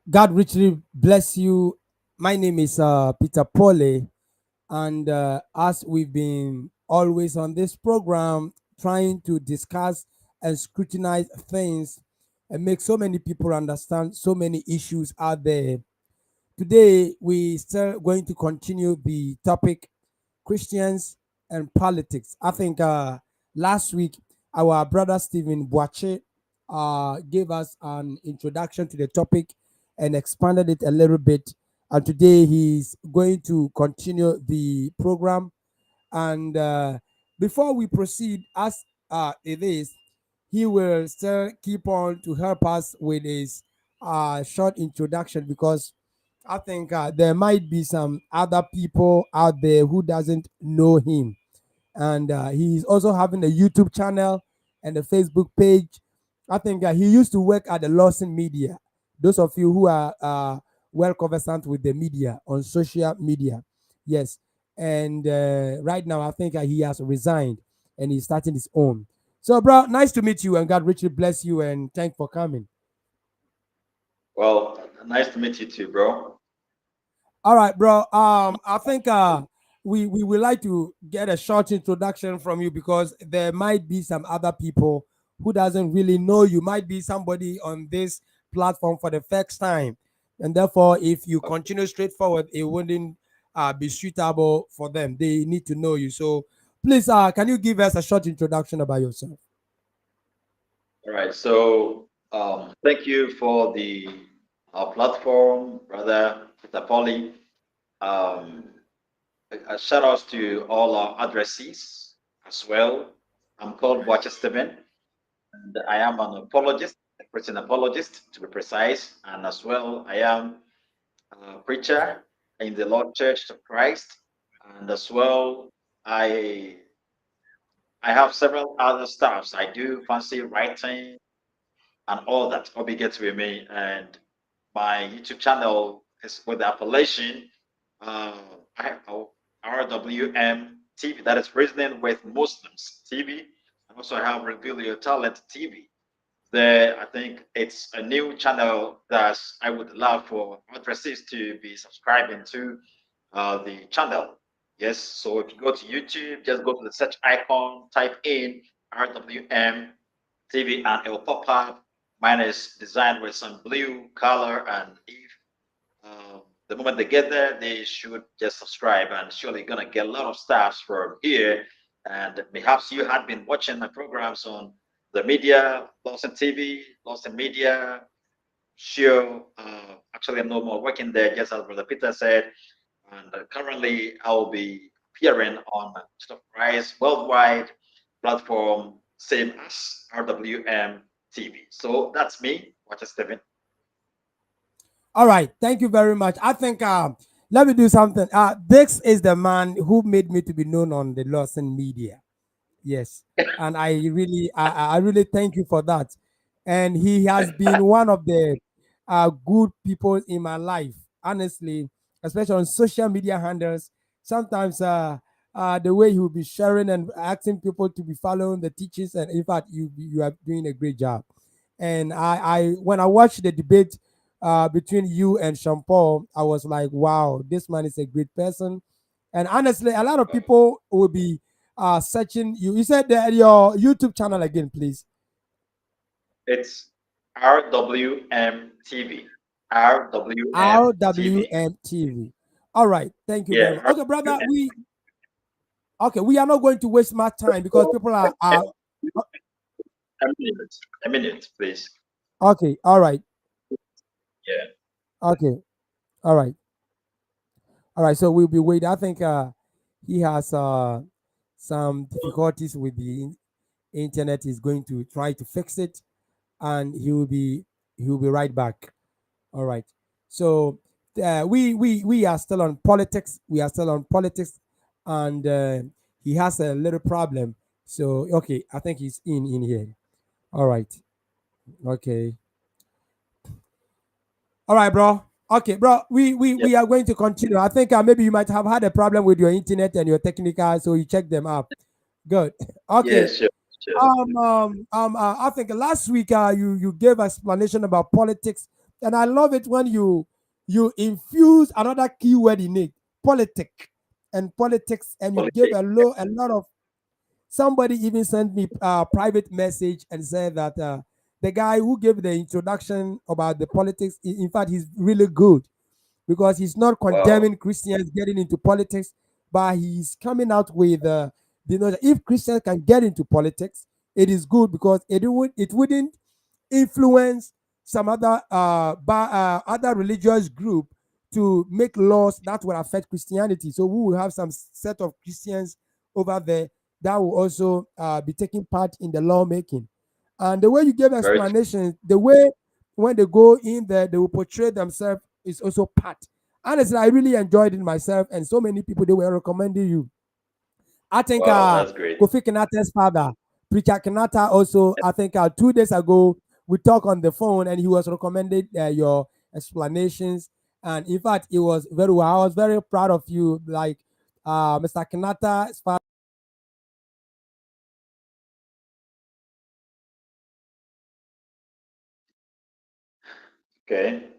God richly bless you. My name is Peter Pole, and as we've been always on this program, trying to discuss and scrutinize things and make so many people understand so many issues out there. Today, we still going to continue the topic Christians and politics. I think last week our brother Stephen Boache gave us an introduction to the topic and expanded it a little bit. And today he's going to continue the program. And before we proceed, as it is, he will still keep on to help us with his short introduction because I think there might be some other people out there who doesn't know him, and he's also having a YouTube channel and a Facebook page. I think he used to work at the Lawson Media. Those of you who are well conversant with the media on social media, yes. And right now, I think he has resigned and he's starting his own. So, bro, nice to meet you, and God richly bless you, and thank for coming. Well, nice to meet you too, bro. All right, bro. I think we would like to get a short introduction from you because there might be some other people who doesn't really know you. Might be somebody on this platform for the first time, and therefore, if you continue straightforward, it wouldn't be suitable for them. They need to know you. So, please, can you give us a short introduction about yourself? All right. So, thank you for the platform, brother Peter Polly. Um, a shout outs to all our addressees as well. I'm called Watcher Stephen, and I am an apologist, a Christian apologist to be precise, and as well, I am a preacher in the Lord Church of Christ, and as well, I I have several other stuffs. I do fancy writing and all that obligates with me. And my YouTube channel is with the appellation uh, RWM TV. That is Reasoning with Muslims TV. And also I have Reveal Your Talent TV. There, I think it's a new channel that I would love for addresses to be subscribing to the channel. Yes, so if you go to YouTube, just go to the search icon, type in RWM TV, and it will pop up. Mine is designed with some blue color, and if the moment they get there, they should just subscribe, and surely gonna get a lot of stuff from here. And perhaps you had been watching my programs on the media, Lawson TV, Lawson Media. Sure, actually, I'm no more working there, just as Brother Peter said. And currently, I will be appearing on Church of Christ worldwide platform, same as RWM TV. So that's me, Watcher Stephen. All right, thank you very much. I think let me do something. This is the man who made me to be known on the Lawson Media. Yes, and I really thank you for that. And he has been one of the good people in my life, honestly, especially on social media handles. Sometimes the way he will be sharing and asking people to be following the teachings, and in fact, you are doing a great job. And I when I watched the debate between you and Sean Paul, I was like, wow, this man is a great person. And honestly, a lot of people will be searching you. You said that your YouTube channel again, please. It's RWM TV. RWM TV. RWM TV. All right, thank you very Yeah, much. Okay, brother, RWM. we are not going to waste much time because people are A minute. A minute, please. okay. All right, Yeah. okay, all right, all right. So we'll be waiting. I think he has some difficulties with the internet. He's going to try to fix it, and he will be right back. All right. So we are still on politics. We are still on politics, and he has a little problem. So okay, I think he's in here. All right. Okay. All right, bro. Okay, bro. Yeah. We are going to continue. I think maybe you might have had a problem with your internet and your technical, so you check them out. Good. Yeah, Okay. sure. Sure. I think last week you gave explanation about politics And I love it when you infuse another keyword in it, politic and politics, and you give Politics. a lot of. Somebody even sent me a private message and said that the guy who gave the introduction about the politics, in fact, he's really good because he's not Wow. condemning Christians getting into politics, but he's coming out with the notion that if Christians can get into politics, it is good because it wouldn't influence some other religious group to make laws that will affect Christianity. So we will have some set of Christians over there that will also be taking part in the lawmaking. And the way you give Very true. explanations, the way when they go in there, they will portray themselves is also part. Honestly, I really enjoyed it myself, and so many people they were recommending you. I think Wow, that's great. Kofi Kinata's father, Preacher Kinata, also, I think 2 days ago, we talked on the phone and he was recommended your explanations. And in fact, it was very well. I was very proud of you. Like Mr. Kinata's Okay.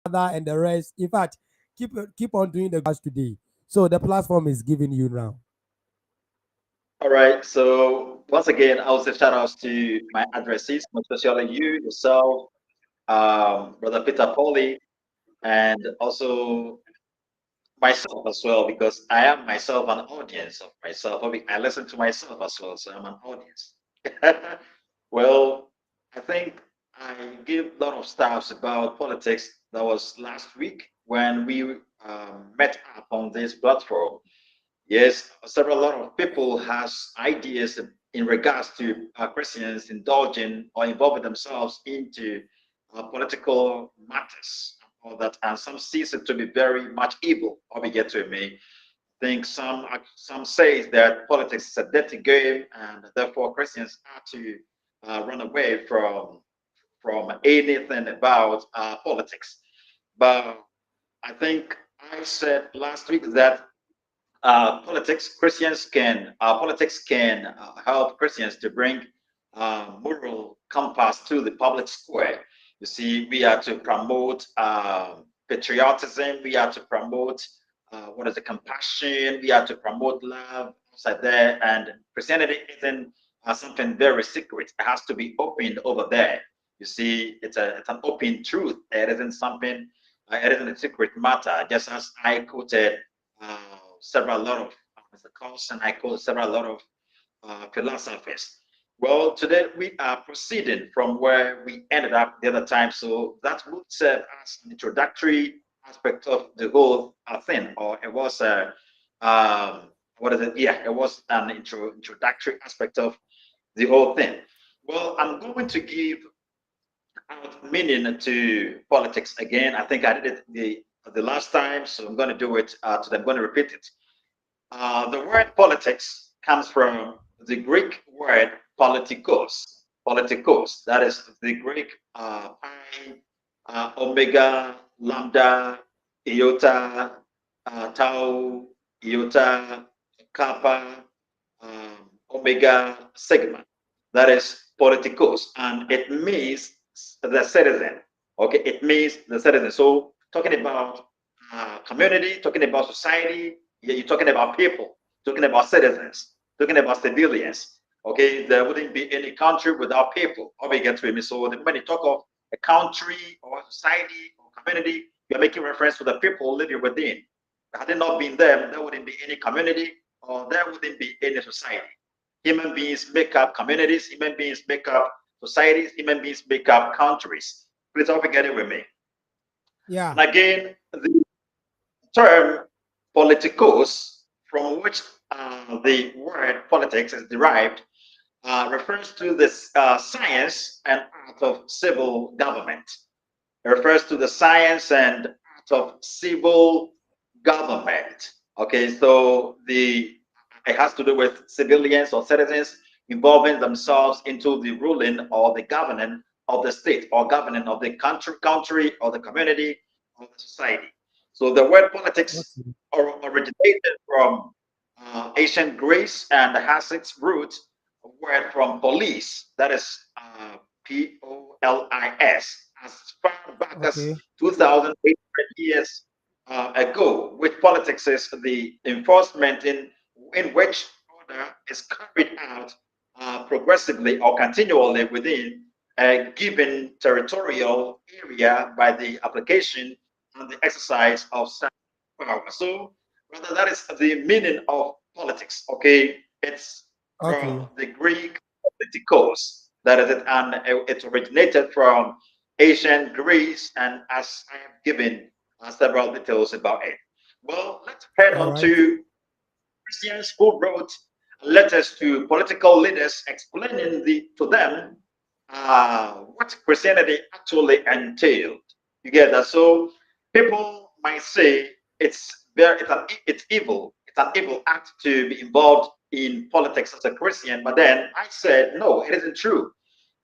father and the rest. In fact, keep on doing the guys today. So the platform is giving you now. All right. So once again, I will say shout outs to my addressees, especially you, yourself, Brother Peter Foley, and also myself as well, because I am myself an audience of myself. I listen to myself as well, so I'm an audience. Well, I think I gave a lot of stuffs about politics. That was last week when we met up on this platform. Yes, several lot of people has ideas in regards to Christians indulging or involving themselves into political matters, all that, and some sees it to be very much evil. Or we get to me. Think some say that politics is a dirty game, and therefore Christians are to run away from anything about politics. But I think I said last week that politics can help Christians to bring moral compass to the public square. You see, we are to promote patriotism. We are to promote what is the compassion. We are to promote love outside there. And Christianity isn't something very secret. It has to be opened over there. You see, it's an open truth. It isn't something. It isn't a secret matter. Just as I quoted uh, several lot of Mr. Carlson, I quote several lot of philosophers. Well, today we are proceeding from where we ended up the other time, so that would serve as an introductory aspect of the whole thing, or it was a what is it? Yeah, it was an introductory aspect of the whole thing. Well, I'm going to give out meaning to politics again. I think I did it the last time, so I'm going to do it today. I'm going to repeat it. The word politics comes from the Greek word politikos. Politikos, that is the Greek pi, omega, lambda, iota, tau, iota, kappa, omega, sigma. That is politikos, and it means the citizen. Okay, it means the citizen. So talking about community, talking about society, yeah, you're talking about people, talking about citizens, talking about civilians. Okay, there wouldn't be any country without people. Or we get to me. So when you talk of a country or society or community, you're making reference to the people living within. Had it not been them, there wouldn't be any community or there wouldn't be any society. Human beings make up communities, human beings make up societies, human beings make up countries. Please don't forget it with me. Yeah. And again, the term politicos, from which the word politics is derived, refers to the science and art of civil government. It refers to the science and art of civil government. Okay, so the it has to do with civilians or citizens involving themselves into the ruling or the governing of the state or governing of the country or the community or the society. So the word politics Okay. originated from ancient Greece, and has its root word from police, that is Polis, as far back as Okay. 2,800 years ago, which politics is the enforcement in which order is carried out progressively or continually within a given territorial area by the application and the exercise of power. So, rather, that is the meaning of politics. Okay, it's from Okay. the Greek politikos, that is it, and it originated from ancient Greece, and as I have given several details about it. Well, let's head All on right. to Christians who wrote letters to political leaders explaining to them what Christianity actually entailed. You get that? So people might say it's evil. It's an evil act to be involved in politics as a Christian. But then I said, no, it isn't true.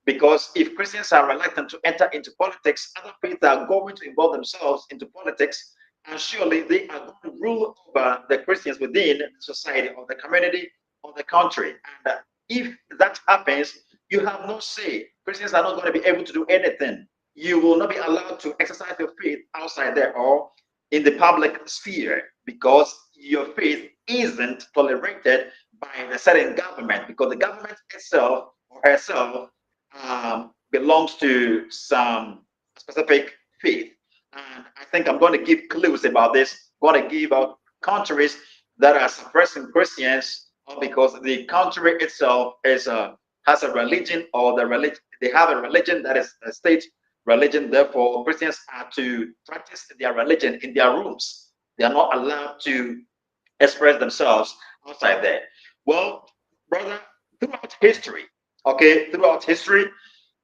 Because if Christians are reluctant to enter into politics, other faiths are going to involve themselves into politics, and surely they are going to rule over the Christians within society or the community or the country. And if that happens, you have no say. Christians are not going to be able to do anything. You will not be allowed to exercise your faith outside there or in the public sphere because your faith isn't tolerated by the certain government because the government itself or herself belongs to some specific faith. And I think I'm going to give clues about this. I'm going to give out countries that are suppressing Christians because the country itself has a religion or the religion they have a religion that is a state religion. Therefore, Christians are to practice their religion in their rooms. They are not allowed to express themselves outside there. Well, brother, throughout history, okay, throughout history,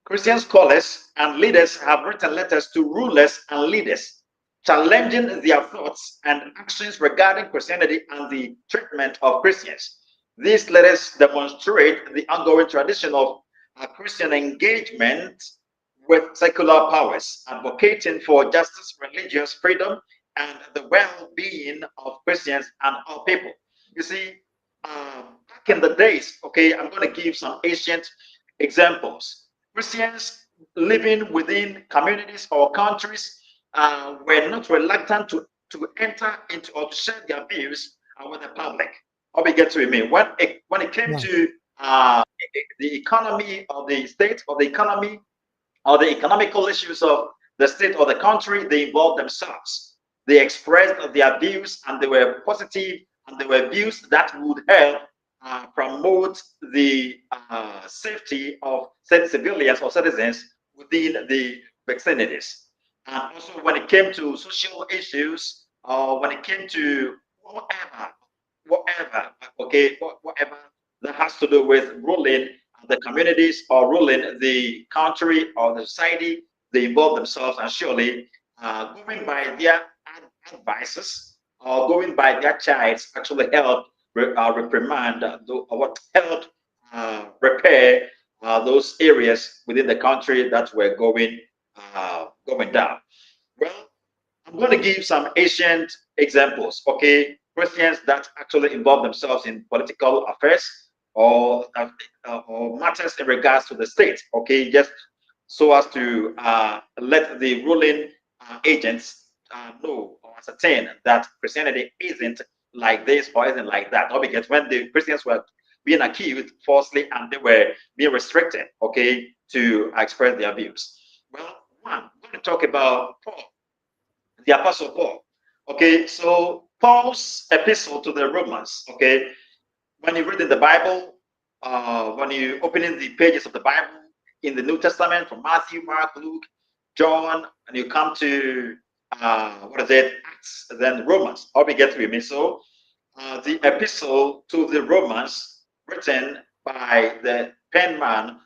Christian scholars and leaders have written letters to rulers and leaders, challenging their thoughts and actions regarding Christianity and the treatment of Christians. These letters demonstrate the ongoing tradition of Christian engagement with secular powers, advocating for justice, religious freedom, and the well-being of Christians and all people. You see, back in the days, okay, I'm going to give some ancient examples. Christians living within communities or countries were not reluctant to enter into or to share their views with the public. How we get to it, mean when it came Yeah. to uh, the economy of the state or the economy or the economical issues of the state or the country, they involved themselves. They expressed their views and they were positive and they were views that would help promote the safety of civilians or citizens within the vicinities. And also, when it came to social issues, or when it came to whatever, whatever, okay, whatever that has to do with ruling the communities or ruling the country or the society, they involve themselves and surely going by their advices or going by their chides actually help reprimand what help repair those areas within the country that were going down. Well, I'm going to give some ancient examples, okay? Christians that actually involve themselves in political affairs or matters in regards to the state, okay? Just so as to let the ruling agents know or ascertain that Christianity isn't like this or isn't like that. Or because when the Christians were being accused falsely and they were being restricted, okay, to express their views. Well, one, I'm going to talk about Paul, the Apostle Paul. Okay, so Paul's epistle to the Romans. Okay, when you read in the Bible, when you open in the pages of the Bible in the New Testament from Matthew, Mark, Luke, John, and you come to what is it, Acts, then Romans. All we get with me. So the epistle to the Romans, written by the penman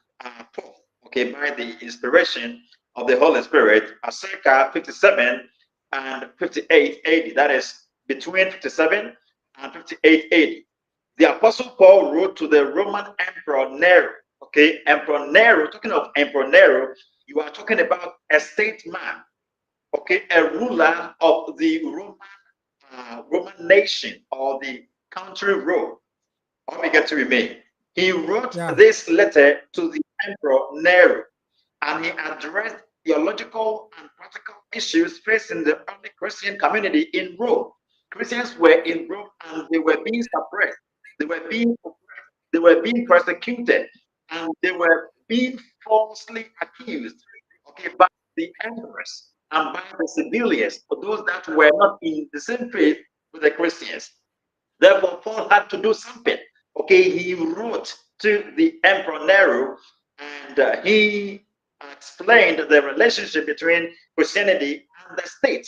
Paul, okay, by the inspiration of the Holy Spirit, circa 57 and 58 AD. That is between 57 and 58 AD. The Apostle Paul wrote to the Roman Emperor Nero. Okay, Emperor Nero, talking of Emperor Nero, you are talking about a statesman, okay, a ruler of the Roman nation or the country Rome. How we get to remain? He wrote Yeah. this letter to the Emperor Nero, and he addressed theological and practical issues facing the early Christian community in Rome. Christians were in Rome and they were being suppressed. They were being oppressed. They were being persecuted, and they were being falsely accused, okay, by the emperors and by the civilians, for those that were not in the same faith with the Christians. Therefore, Paul had to do something. Okay, he wrote to the Emperor Nero, and he explained the relationship between Christianity and the state.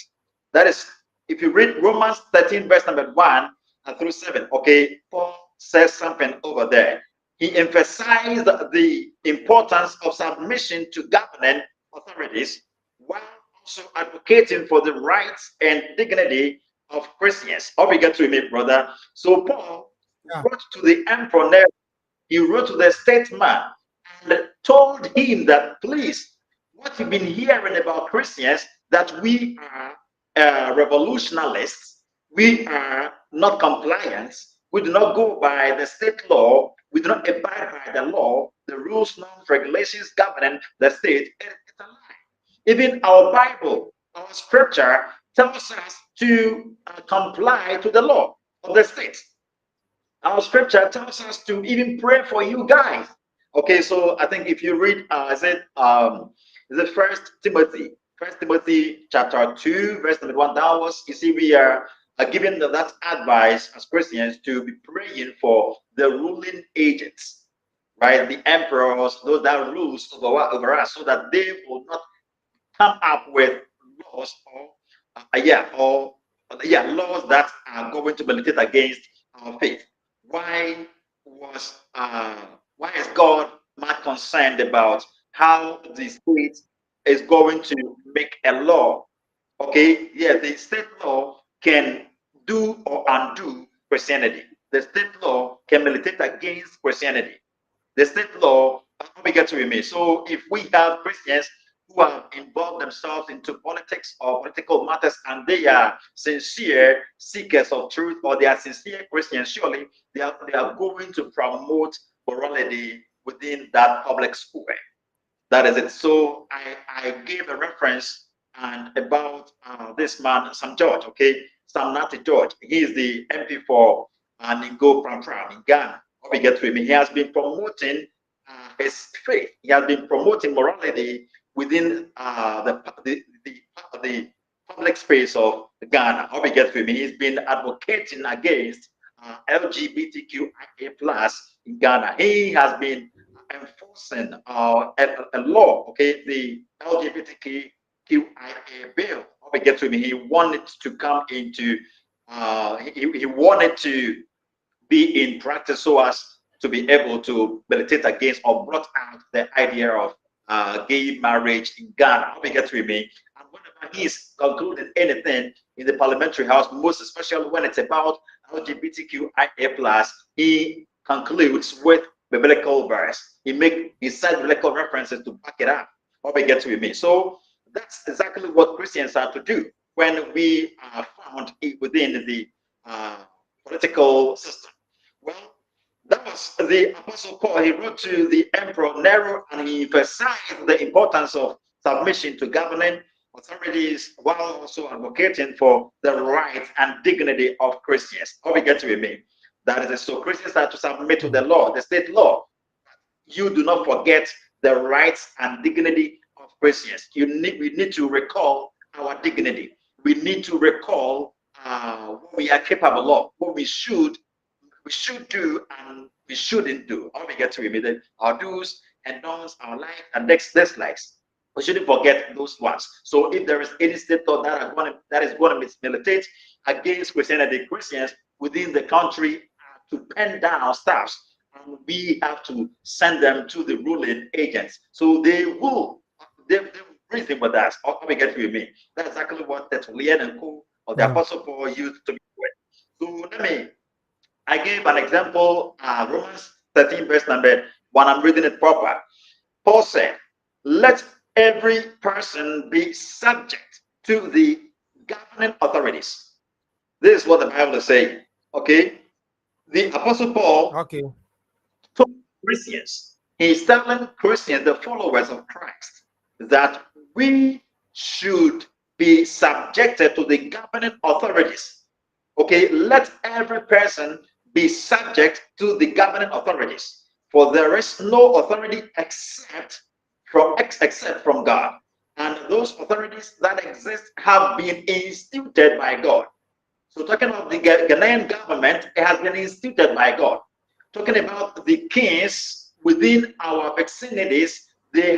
That is, if you read Romans 13, verse number 1 through 7, okay, Paul says something over there. He emphasized the importance of submission to governing authorities while also advocating for the rights and dignity of Christians. How we get to it, brother? So Paul Yeah. wrote to the emperor Nero, he wrote to the statesman and told him that, please, what you've been hearing about Christians, that we are revolutionists, we are not compliant, we do not go by the state law, we do not abide by the law, the rules, norms, regulations governing the state. It's a lie. Even our Bible, our scripture tells us to comply to the law of the state. Our scripture tells us to even pray for you guys. Okay, so I think if you read, is it First Timothy chapter 2, verse number 1, that was, you see, we are given that advice as Christians to be praying for the ruling agents, right? The emperors, those that rules over us, so that they will not come up with laws or laws that are going to militate against our faith. Why was why is God not concerned about how the state is going to make a law? Okay, yeah, the state law can do or undo Christianity. The state law can militate against Christianity. The state law, how we get to remain. So if we have Christians who have involved themselves into politics or political matters and they are sincere seekers of truth or they are sincere Christians, surely they are going to promote morality within that public square. That is it. So I gave a reference and about this man, Sam George, okay? Sam Nati George. He is the MP for Ningo Pram in Ghana. How we get to him, he has been promoting his faith. He has been promoting morality within the public space of Ghana. How we get to him, he's been advocating against LGBTQIA plus in Ghana. He has been enforcing a law, okay, the LGBTQIA bill. How we get to him, he wanted to come into, he wanted to be in practice so as to be able to militate against or brought out the idea of gay marriage in Ghana. How we get to me? And whenever he's concluded anything in the parliamentary house, most especially when it's about LGBTQIA plus, he concludes with biblical verse. He said biblical references to back it up. How we get to me? So that's exactly what Christians are to do when we are found within the political system. Well, that was the Apostle Paul. He wrote to the Emperor Nero and he emphasized the importance of submission to governing authorities while also advocating for the rights and dignity of Christians. How we get to remain. That is it. So Christians are to submit to the law, the state law. You do not forget the rights and dignity of Christians. We need to recall our dignity. We need to recall what we are capable of, what we should do and we shouldn't do. How we get to remediate our do's and don'ts, our likes and dislikes. We shouldn't forget those ones. So if there is any state thought that is going to militate against Christianity, Christians within the country to pen down staffs, and we have to send them to the ruling agents. So they will reason with us. How we get to me. That's exactly what the Tertullian and Co. or the Wow. Apostle Paul used to be doing. So I gave an example, Romans 13, verse number 1. I'm reading it proper. Paul said, let every person be subject to the governing authorities. This is what the Bible is saying. Okay? The Apostle Paul Okay. told Christians, he's telling Christians, the followers of Christ, that we should be subjected to the governing authorities. Okay, let every person be subject to the governing authorities, for there is no authority except from God, and those authorities that exist have been instituted by God. So talking about the Ghanaian government, it has been instituted by God. Talking about the kings within our vicinities, they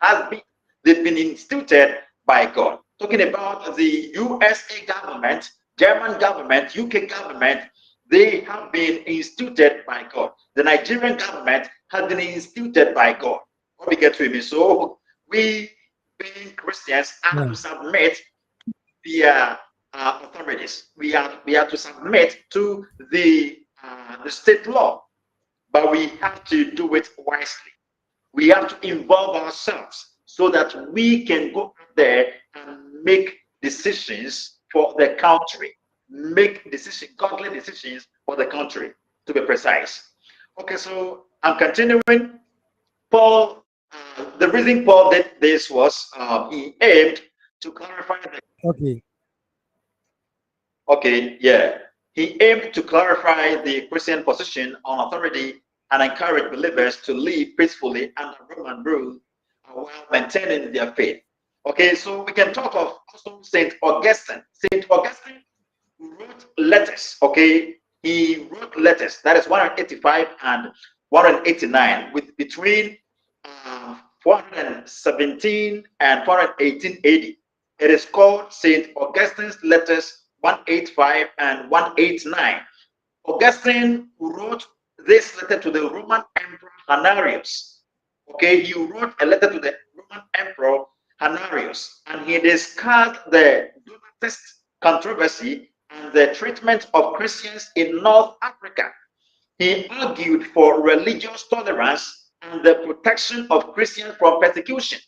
has been they've been instituted by God. Talking about the USA government, German government, UK government, they have been instituted by God. The Nigerian government has been instituted by God. What we get to me. So we being Christians have Yeah. to submit the authorities. We are to submit to the state law, but we have to do it wisely. We have to involve ourselves so that we can go out there and make decisions for the country, make decisions, godly decisions for the country, to be precise. Okay, so I'm continuing. Paul, the reason Paul did this was he aimed to clarify the Okay. Okay, yeah. He aimed to clarify the Christian position on authority and encourage believers to live peacefully under Roman rule while maintaining their faith. Okay, so we can talk of also Saint Augustine. Saint Augustine wrote letters. Okay, he wrote letters. That is 185 and 189, with between 417 and 418 AD. It is called Saint Augustine's letters 185 and 189. Augustine wrote this letter to the Roman Emperor Honorius. Okay, he wrote a letter to the Roman Emperor Honorius, and he discussed the Donatist controversy and the treatment of Christians in North Africa. He argued for religious tolerance and the protection of Christians from persecution.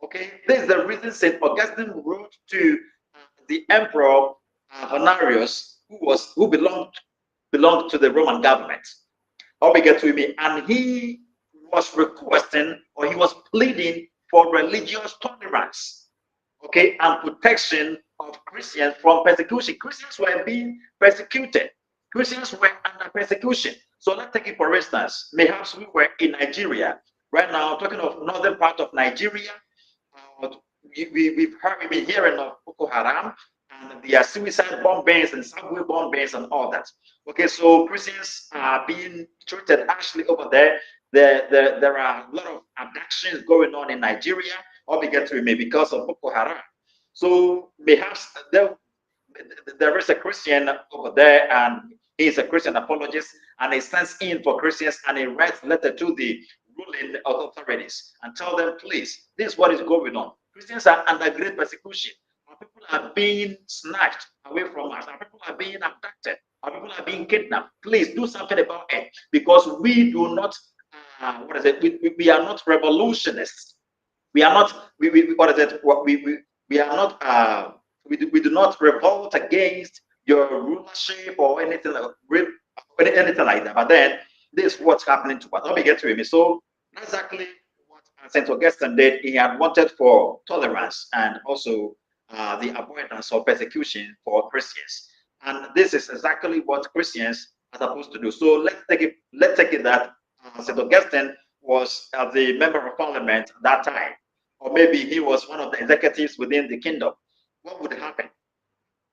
Okay, this is the reason Saint Augustine wrote to the Emperor Honorius, who belonged to the Roman government. How we get to me, and he was requesting, or he was pleading for religious tolerance, okay, and protection of Christians from persecution. Christians were being persecuted. Christians were under persecution. So let's take it for instance. Perhaps we were in Nigeria right now, talking of northern part of Nigeria. Uh, we've been hearing of Boko Haram and their suicide bombings and subway bombings and all that. Okay, so Christians are being treated harshly over there. There are a lot of abductions going on in Nigeria, all we get to me because of Boko Haram. So perhaps there is a Christian over there, and he is a Christian apologist, and he sends in for Christians, and he writes letter to the ruling authorities and tell them, please, this is what is going on. Christians are under great persecution. Our people are being snatched away from us. Our people are being abducted. Our people are being kidnapped. Please do something about it, because we do not. What is it? We are not revolutionists. We are not. What is it? We are not. We do not revolt against your rulership or anything like that. But then this is what's happening to us. Let me get to him. So that's exactly what Saint Augustine did. He had wanted for tolerance and also the avoidance of persecution for Christians. And this is exactly what Christians are supposed to do. So let's take it that Saint Augustine was the member of parliament at that time, or maybe he was one of the executives within the kingdom. What would happen?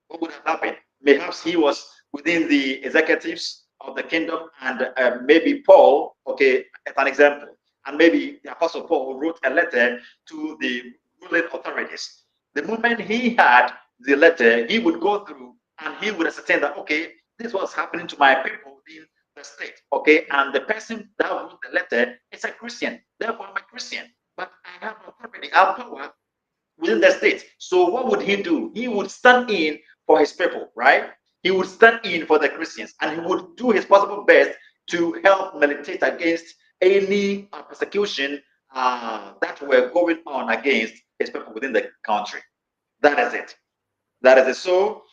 What would have happened? Perhaps he was within the executives of the kingdom, and maybe Paul, okay, as an example, and maybe the Apostle Paul wrote a letter to the ruling authorities. The moment he had the letter, he would go through and he would ascertain that, okay, this was happening to my people in the state, okay, and the person that wrote the letter is a Christian, therefore I'm a Christian, but I have authority, I have power within the state. So what would he do? He would stand in for his people, right? He would stand in for the Christians, and he would do his possible best to help militate against any persecution that were going on against his people within the country. That is it. That is it. So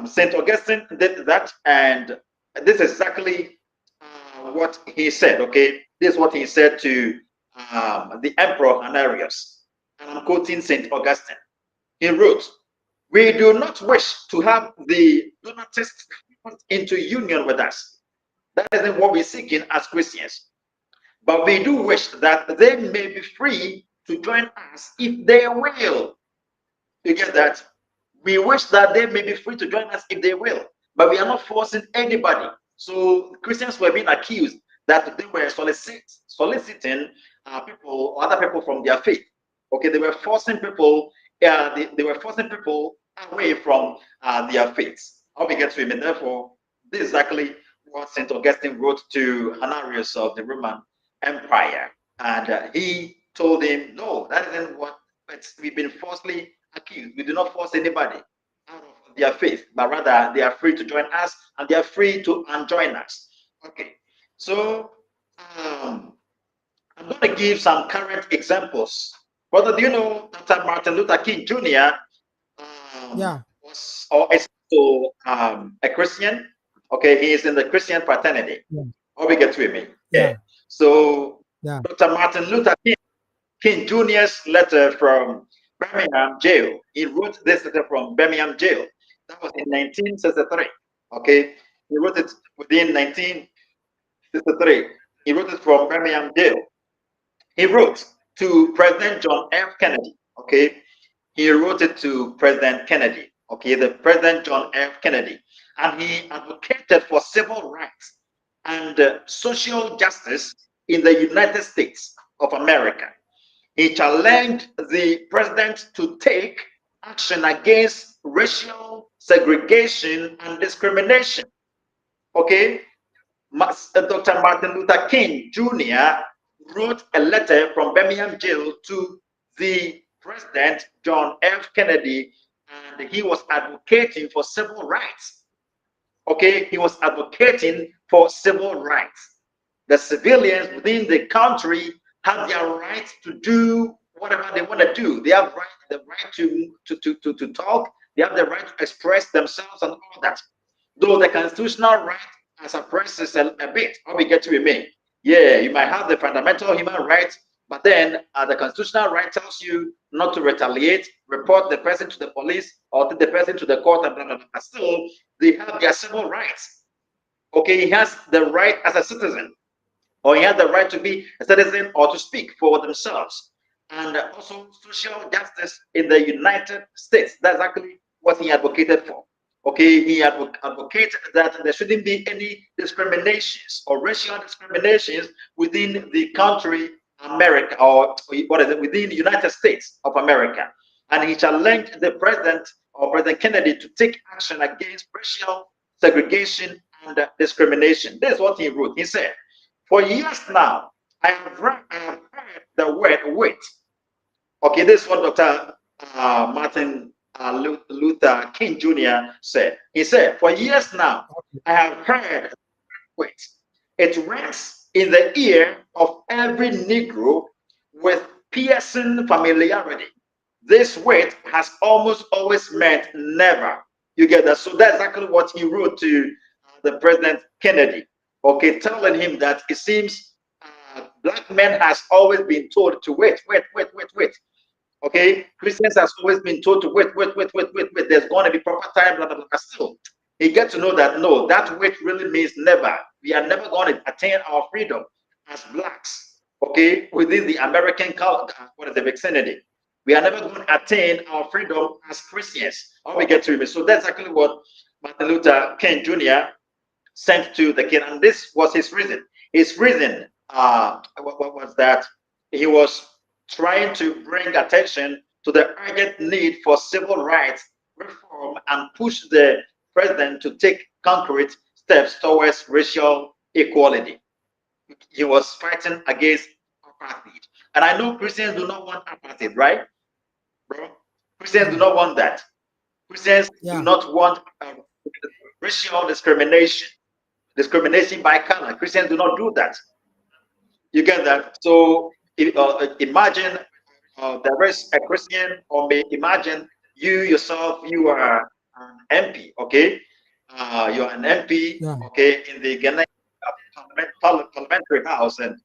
Saint Augustine did that, and This is exactly what he said. Okay, this is what he said to the Emperor Honorius. And I'm quoting Saint Augustine. He wrote, "We do not wish to have the Donatists into union with us. That isn't what we're seeking as Christians. But we do wish that they may be free to join us if they will." You get that? We wish that they may be free to join us if they will, but we are not forcing anybody. So Christians were being accused that they were soliciting people or other people from their faith. Okay, they were forcing people. They were forcing people away from their faiths. How we get to him, and therefore, this is exactly what Saint Augustine wrote to Honorius of the Roman Empire, and he told him, "No, that isn't what. We've been falsely accused. We do not force anybody out of their faith, but rather they are free to join us and they are free to unjoin us." Okay, so um, I'm going to give some current examples. Brother, do you know Dr. Martin Luther King Jr. Yeah, Was or is also a Christian? Okay, he is in the Christian fraternity. yeah, Or we get with me. Yeah. yeah, So yeah, Dr. Martin Luther King Jr.'s letter from Birmingham jail. He wrote this letter from Birmingham jail. That was in 1963. Okay, he wrote it within 1963. He wrote it from Birmingham jail. He wrote to President John F. Kennedy. Okay, he wrote it to President Kennedy. Okay, the President John F. Kennedy, and he advocated for civil rights and social justice in the United States of America. He challenged the president to take action against racial segregation and discrimination. Okay, Dr. Martin Luther King Jr. wrote a letter from Birmingham jail to the president, John F. Kennedy, and he was advocating for civil rights. Okay, he was advocating for civil rights. The civilians within the country have their right to do whatever they want to do. They have the right to talk. They have the right to express themselves and all that. Though the constitutional right suppresses a bit, how we get to remain. Yeah, you might have the fundamental human rights, but then the constitutional right tells you not to retaliate, report the person to the police, or take the person to the court, and blah, blah, blah. But still, they have their civil rights. Okay, he has the right as a citizen, or he has the right to be a citizen or to speak for themselves. And also social justice in the United States. That's exactly what he advocated for. Okay, he advocated that there shouldn't be any discriminations or racial discriminations within the country America, or what is it, within the United States of America. And he challenged the president or President Kennedy to take action against racial segregation and discrimination. This is what he wrote. He said, "For years now, I have heard the word wait." Okay, this is what Dr. Martin Luther King Jr. said. He said, "For years now, I have heard wait. It rings in the ear of every Negro with piercing familiarity. This wait has almost always meant never." You get that? So that's exactly what he wrote to the President Kennedy. Okay, telling him that it seems black men has always been told to wait, wait, wait, wait, wait. Okay, Christians has always been told to wait, wait, wait, wait, wait, wait. There's going to be proper time, blah, blah, blah. Still, he get to know that no, that wait really means never. We are never going to attain our freedom as blacks. Okay, within the American culture, what is the vicinity? We are never going to attain our freedom as Christians. How we get to it. So that's actually what Martin Luther King Jr. sent to the king, and this was his reason. His reason, what was that? He was trying to bring attention to the urgent need for civil rights reform and push the president to take concrete steps towards racial equality. He was fighting against apartheid. And I know Christians do not want apartheid, right, bro? Christians do yeah, not want that. Christians do yeah, not want racial discrimination, discrimination by color. Christians do not do that. You get that? So imagine there is a Christian, or may imagine you yourself, you are an MP, okay? you're an MP, Yeah. okay, in the Ghanaian parliamentary house, and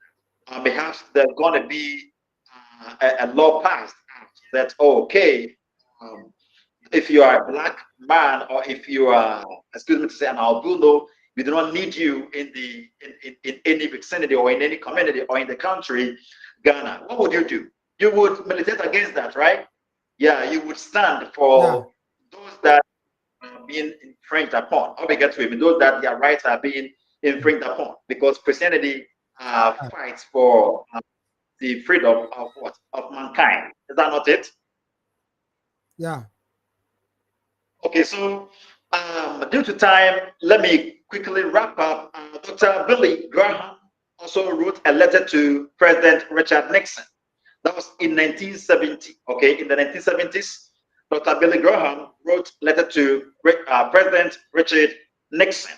perhaps there's going to be a law passed that, okay, um, if you are a black man, or if you are, excuse me to say, an albino, we do not need you in the in any vicinity or in any community or in the country, Ghana. What would you do? You would militate against that, right? Yeah, you would stand Yeah. for those that are being infringed upon. How we get to it, those that their rights are being infringed upon, because Christianity fights for the freedom of what, of mankind. Is that not it? Yeah. Okay, so due to time, let me quickly wrap up. Dr. Billy Graham also wrote a letter to President Richard Nixon. That was in 1970. Okay, in the 1970s, Dr. Billy Graham wrote a letter to President Richard Nixon.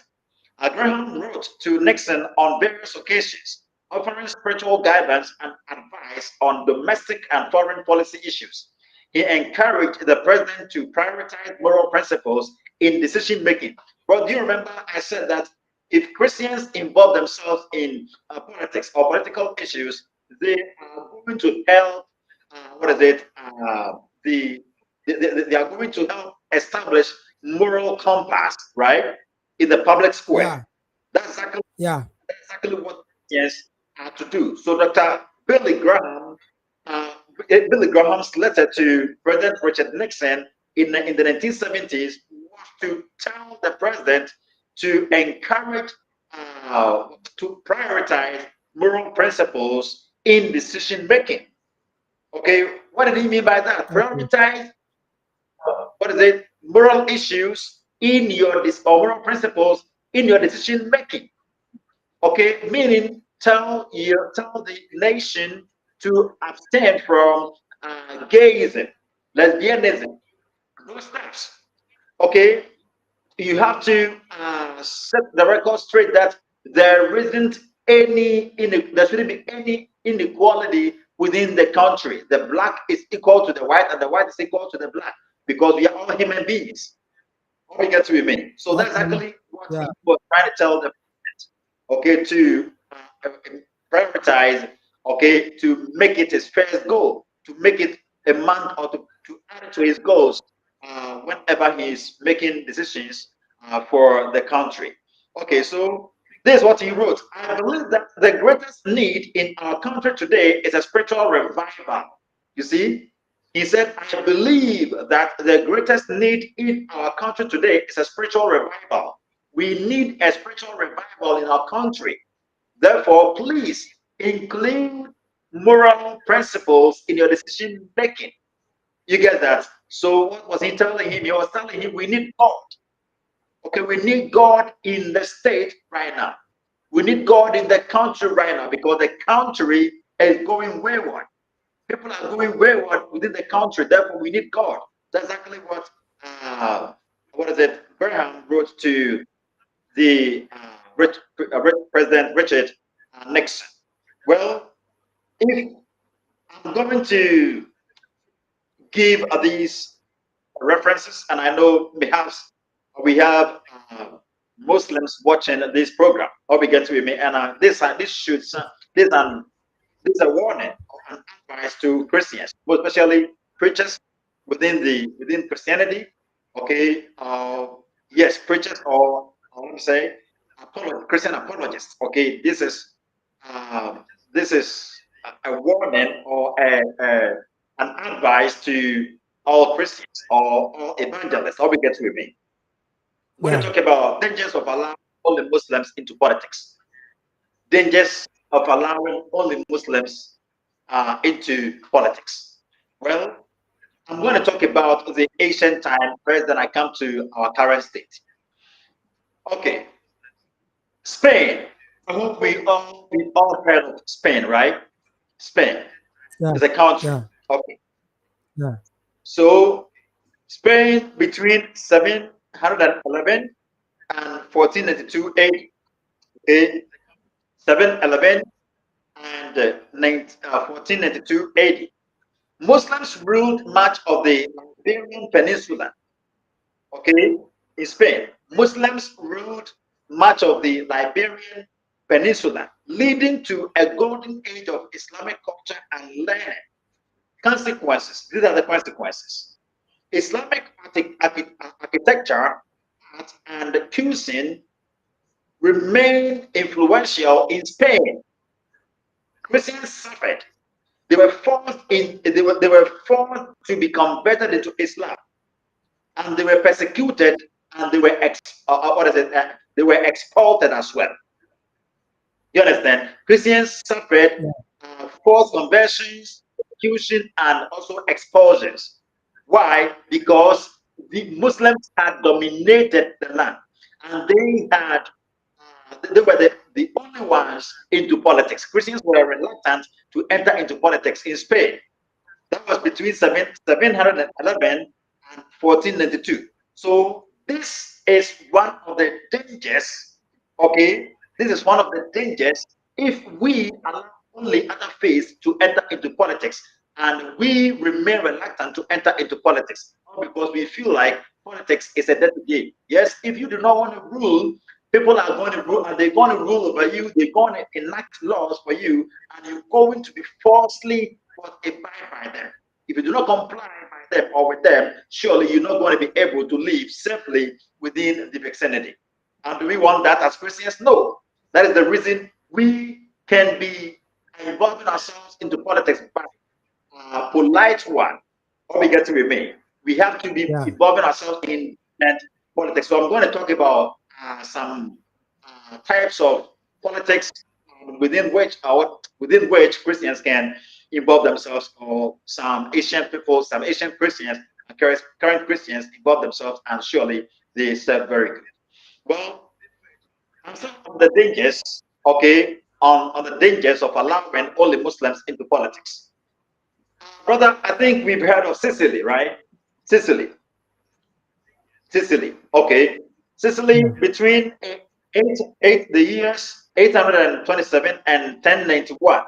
Graham wrote to Nixon on various occasions, offering spiritual guidance and advice on domestic and foreign policy issues. He encouraged the president to prioritize moral principles in decision making. Well, do you remember I said that if Christians involve themselves in politics or political issues, they are going to help, what is it, the, they are going to help establish moral compass, right, in the public square. Yeah. That's exactly, Yeah. exactly what Christians are to do. So Dr. Uh, Billy Graham's letter to President Richard Nixon in the 1970s was to tell the president to encourage, to prioritize moral principles in decision making. Okay, what did he mean by that? Okay. Prioritize, what is it? Moral issues in your or moral principles in your decision making. Okay, meaning tell the nation to abstain from gayism, lesbianism, those steps. Okay, you have to set the record straight that there isn't there shouldn't be any inequality within the country. The black is equal to the white, and the white is equal to the black, because we are all human beings. How we get to remain. So that's Okay. actually what Yeah. he was trying to tell the okay, to prioritize, okay, to make it his first goal, to make it a month, or to add it to his goals whenever he's making decisions for the country. Okay, so this is what he wrote. I believe that the greatest need in our country today is a spiritual revival. You see, he said, I believe that the greatest need in our country today is a spiritual revival. We need a spiritual revival in our country. Therefore, please include moral principles in your decision making. You get that? So, what was he telling him? He was telling him we need God. Okay, we need God in the state right now. We need God in the country right now, because the country is going wayward. People are going wayward within the country. Therefore, we need God. That's exactly what is it? Graham wrote to the President Richard Nixon. Well, if I'm going to give these references, and I know perhaps we have Muslims watching this program, or we get to me, and this should this this is a warning or an advice to Christians, most especially preachers within Christianity. Okay, yes, preachers, or let me say, Christian apologists. Okay, um, this is a warning or an advice to all Christians or all evangelists. How we get with me? We're going to Yeah. talk about dangers of allowing only Muslims into politics. Dangers of allowing only Muslims into politics. Well, I'm going to talk about the ancient time first, then I come to our current state. Okay, Spain. I hope we all heard of Spain, right? Spain Yeah. is a country. Yeah. Okay, Yeah. so Spain between 711 and 1492 AD. Okay, 711 and 1492 AD. Muslims ruled much of the Iberian Peninsula, okay, in Spain. Muslims ruled much of the Liberian Peninsula, leading to a golden age of Islamic culture and learning. Consequences. These are the consequences. Islamic architecture, art, and cuisine remained influential in Spain. Christians suffered. They were forced to be converted into Islam, and they were persecuted, and they were what is it? They were expelled as well. You understand? Christians suffered Yeah. forced conversions, persecution, and also expulsions. Why? Because the Muslims had dominated the land, and they were the only ones into politics. Christians were reluctant to enter into politics in Spain. That was between 711 and 1492. So this is one of the dangers. Okay, this is one of the dangers if we allow only other faiths to enter into politics, and we remain reluctant to enter into politics, all because we feel like politics is a dirty game. Yes, if you do not want to rule, people are going to rule, and they're going to rule over you. They're going to enact laws for you, and you're going to be falsely abide by them. If you do not comply by them or with them, surely you're not going to be able to live safely within the vicinity. And do we want that as Christians? No. That is the reason we can be involving ourselves into politics by a polite one, or we get to remain. We have to be Yeah. involving ourselves in and politics. So I'm going to talk about some types of politics within which Christians can involve themselves, or some Asian people, some Asian Christians, current Christians involve themselves, and surely they serve very good. Well, and some of the dangers, okay, on the dangers of allowing only Muslims into politics. Brother, I think we've heard of Sicily, right? Sicily, Sicily. Okay, Sicily Yeah. between the years 827 and 1091.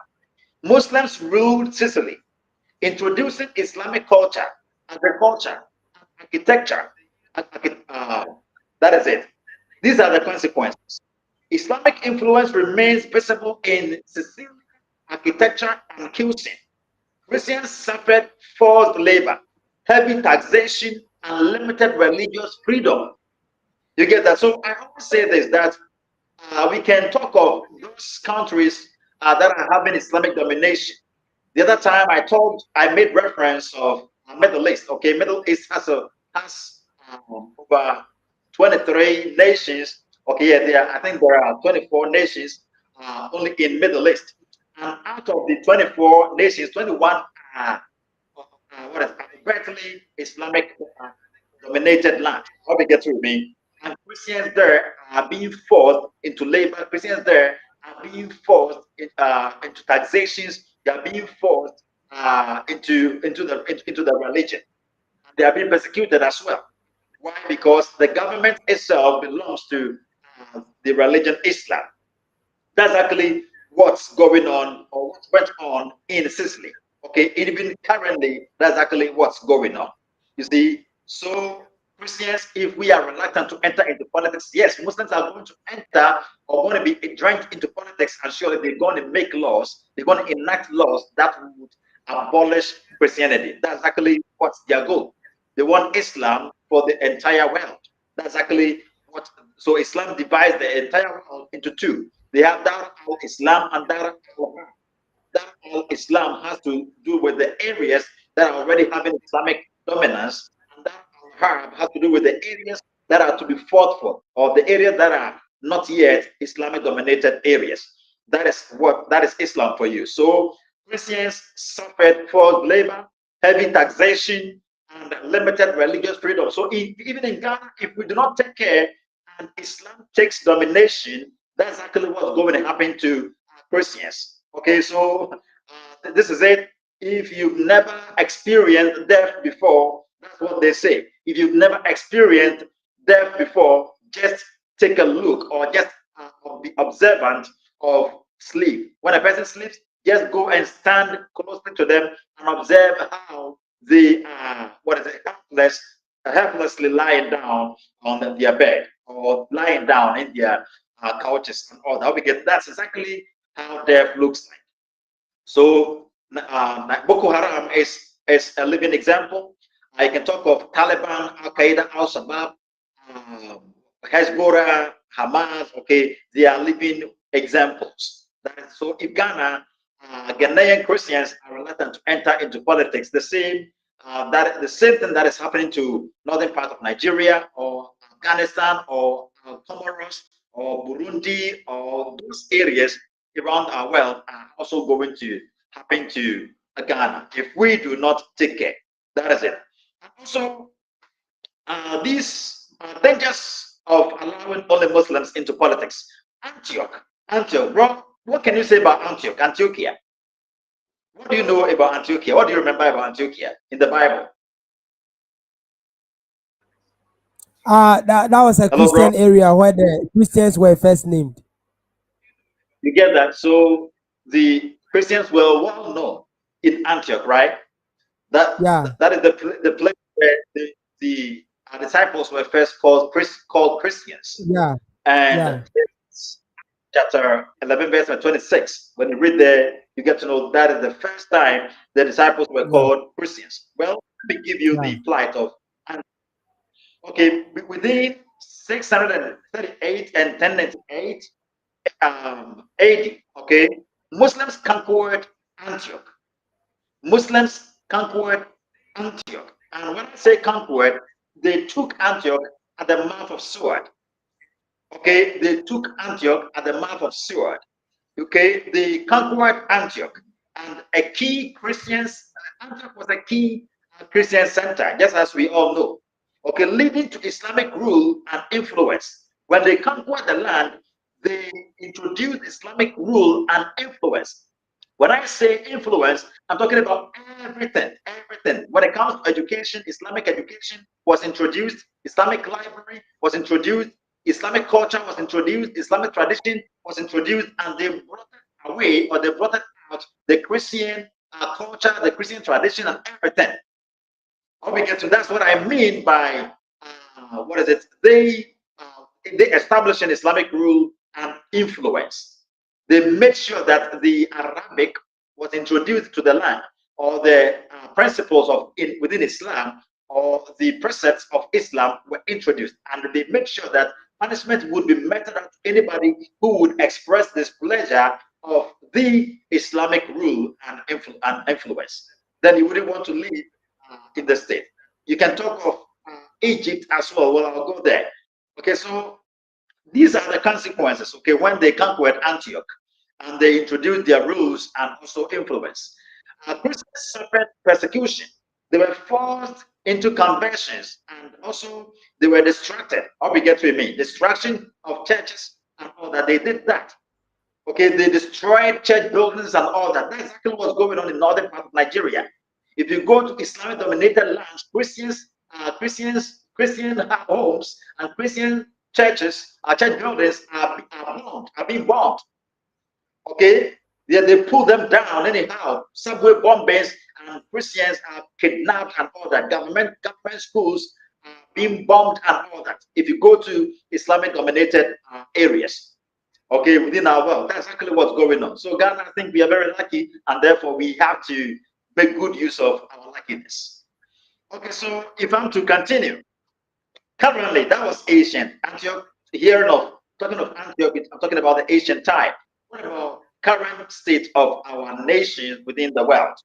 Muslims ruled Sicily, introducing Islamic culture, agriculture, architecture. Uh, that is it. These are the consequences. Islamic influence remains visible in Sicilian architecture and cuisine. Christians suffered forced labor, heavy taxation, and limited religious freedom. You get that? So I always say this, that we can talk of those countries that are having Islamic domination. The other time I made reference of Middle East. Okay, Middle East has over 23 nations. Okay, yeah, I think there are 24 nations only in Middle East, and out of the 24 nations, 21 are what is overtly Islamic dominated land. How they get through me? And Christians there are being forced into labor. Christians there are being forced into taxations. They are being forced into the religion. And they are being persecuted as well. Why? Because the government itself belongs to the religion Islam. That's actually what's going on, or what went on in Sicily. Okay, even currently, that's actually what's going on. You see, so Christians, if we are reluctant to enter into politics, yes, Muslims are going to enter or going to be drenched into politics, and surely they're going to make laws, they're going to enact laws that would abolish Christianity. That's actually what's their goal. They want Islam for the entire world. That's actually what. So Islam divides the entire world into two. They have Dar al Islam and Dar al Harb. Dar al Islam has to do with the areas that are already having Islamic dominance, and Dar al Harb has to do with the areas that are to be fought for, or the areas that are not yet Islamic dominated areas. That is Islam for you. So Christians suffered forced labor, heavy taxation, and limited religious freedom. So even in Ghana, if we do not take care and Islam takes domination, that's actually what's going to happen to Christians. Okay, so this is it. If you've never experienced death before, that's what they say. If you've never experienced death before, just take a look, or just be observant of sleep. When a person sleeps, just go and stand closely to them and observe how they are, what is it, helpless, helplessly lying down on their bed or lying down in their couches and all that. Because that's exactly how death looks like. So Boko Haram is a living example. I can talk of Taliban, Al Qaeda, Al Shabaab, um, Hezbollah, Hamas. Okay, they are living examples. So if Ghana, Ghanaian Christians are reluctant to enter into politics, the same thing that is happening to northern part of Nigeria or Afghanistan or Comoros or Burundi or those areas around our world are also going to happen to Ghana if we do not take care. That is it. And also, these dangers of allowing only Muslims into politics. Antioch, bro. What can you say about Antiochia? What do you know about Antiochia? What do you remember about Antiochia in the Bible? That was a Hello, bro. Christian area where the Christians were first named. You get that? So the Christians were well known in Antioch, right? That Yeah, that is the place where the disciples were first called Christians. yeah, And yeah, chapter 11, verse 26, when you read there, you get to know that is the first time the disciples were yeah, called Christians. Well, let me give you yeah, the plight of Antioch. Okay, within 638 and 1098 AD, okay, Muslims conquered Antioch. Muslims conquered Antioch. And when I say conquered, they took Antioch at the mouth of Sword. Okay, they took Antioch at the mouth of Sword. Okay, they conquered Antioch. And a key Christians, Antioch was a key Christian center, just as we all know. Okay, leading to Islamic rule and influence. When they conquered the land, they introduced Islamic rule and influence. When I say influence, I'm talking about everything, everything. When it comes to education, Islamic education was introduced, Islamic library was introduced, Islamic culture was introduced, Islamic tradition was introduced, and they brought it away or they brought it out the Christian culture, the Christian tradition, and everything. How we get to that's what I mean by what is it? They established an Islamic rule and influence. They made sure that the Arabic was introduced to the land, or the principles of within Islam, or the precepts of Islam were introduced, and they made sure that punishment would be meted out to anybody who would express displeasure of the Islamic rule and, influence. Then you wouldn't want to live in the state. You can talk of Egypt as well. Well, I'll go there. Okay, so these are the consequences. Okay, when they conquered Antioch and they introduced their rules and also influence, Christians suffered persecution. They were forced into conversions and also they were distracted. How we get to me? Destruction of churches and all that. They did that. Okay, they destroyed church buildings and all that. That's exactly what's going on in northern part of Nigeria. If you go to Islamic dominated lands, Christian homes and Christian churches, church buildings are being bombed. Okay, they pull them down anyhow. Subway bombings and Christians are kidnapped and all that. Government schools are being bombed and all that. If you go to Islamic dominated areas, okay, within our world. That's exactly what's going on. So Ghana, I think we are very lucky, and therefore we have to make good use of our luckiness. Okay, so if I'm to continue, currently that was ancient Antioch. Hearing of talking of Antioch, I'm talking about the ancient time. What about current state of our nations within the world?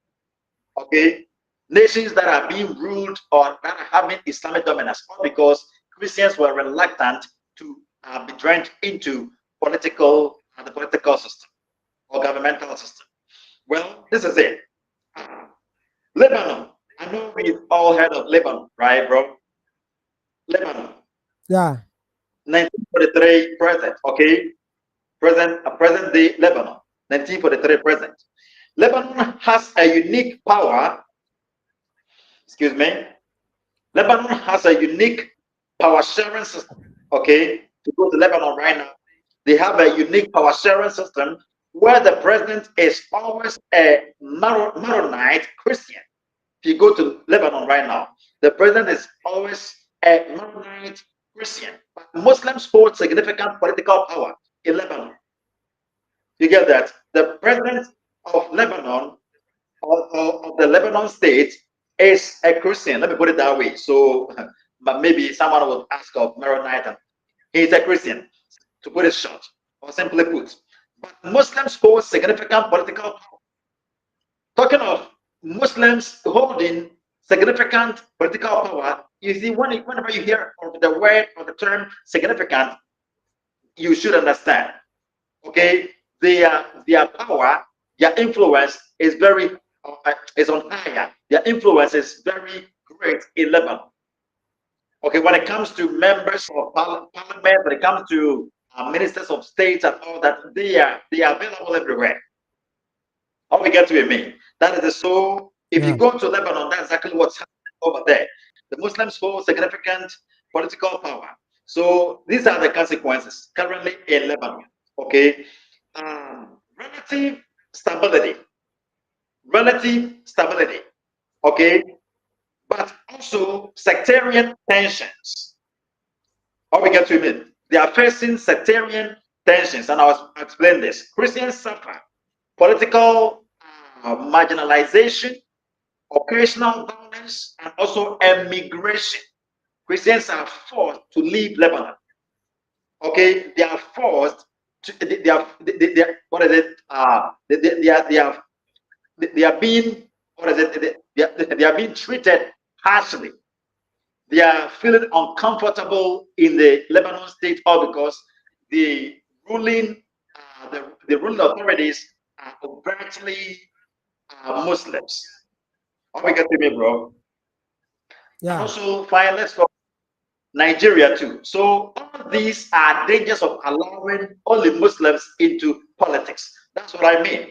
Okay, nations that are being ruled or that are having Islamic dominance, all because Christians were reluctant to be drenched into the political system or governmental system. Well, this is it. Uh, Lebanon. I know we've all heard of Lebanon, right, bro? Lebanon, yeah, 1943 present. Okay, present day Lebanon, 1943 present. Lebanon has a unique power. Excuse me. Lebanon has a unique power sharing system. Okay, to go to Lebanon right now, they have a unique power sharing system where the president is always a Maronite Christian. If you go to Lebanon right now, The president is always a Maronite Christian. But Muslims hold significant political power in Lebanon. You get that? The president of Lebanon, of the Lebanon state, is a Christian. Let me put it that way. So, but maybe someone will ask of Maronite, and he's a Christian, to put it short, or simply put. But Muslims hold significant political power. Talking of Muslims holding significant political power, you see, whenever you hear of the word or the term significant, you should understand. Okay, their power, their influence is very is on higher. Their influence is very great in Lebanon. Okay, when it comes to members of parliament, when it comes to ministers of state and all that, they are available everywhere. How we get to a mean? That is so. If you Yeah. go to Lebanon, that's exactly what's happening over there. The Muslims hold significant political power. So these are the consequences currently in Lebanon. Okay, relative stability, relative stability. Okay, but also sectarian tensions. How we get to it? They are facing sectarian tensions, and I'll explain this. Christians suffer political marginalization, occasional violence, and also emigration. Christians are forced to leave Lebanon. Okay, they are forced to. They are what is it? They are being what is it? They are being treated harshly. They are feeling uncomfortable in the Lebanon state, all because the ruling the ruling authorities are overtly Muslims. Oh, we get to me, bro. And Yeah. also, fine, let's go Nigeria too. So all these are dangers of allowing only Muslims into politics. That's what I mean.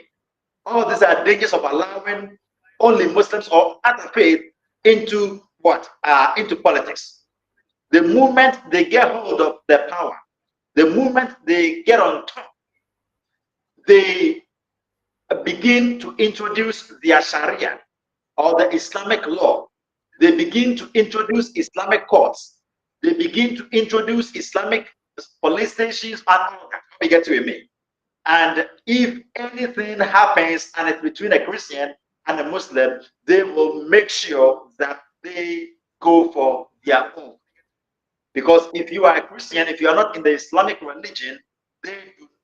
All these are dangers of allowing only Muslims or other faith into what? Into politics. The moment they get hold of the power, the moment they get on top, they begin to introduce their Sharia or the Islamic law. They begin to introduce Islamic courts. They begin to introduce Islamic police stations and all that. We get to me. And if anything happens and it's between a Christian and a Muslim, they will make sure that they go for their own. Because if you are a Christian, if you are not in the Islamic religion,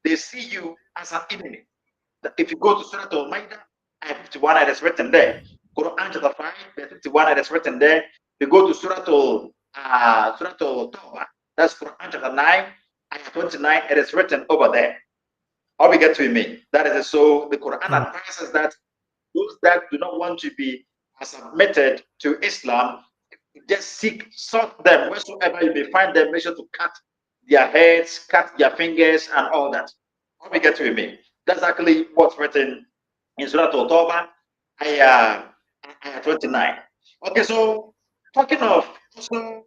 they see you as an enemy. If you go to Surah Al-Ma'idah, ayah 51, it is written there. Quran chapter 5, verse 51, it is written there. You go to Surah Al-Tawbah, that's Quran chapter 9, ayah 29, it is written over there. How we get to me? That is so the Quran Yeah. advises that those that do not want to be submitted to Islam, just sort them wheresoever you may find them, make sure to cut their heads, cut their fingers, and all that. How we get to me? That's actually what's written in Surah Al-Tawbah, ayah, ayah 29. Okay, so talking of also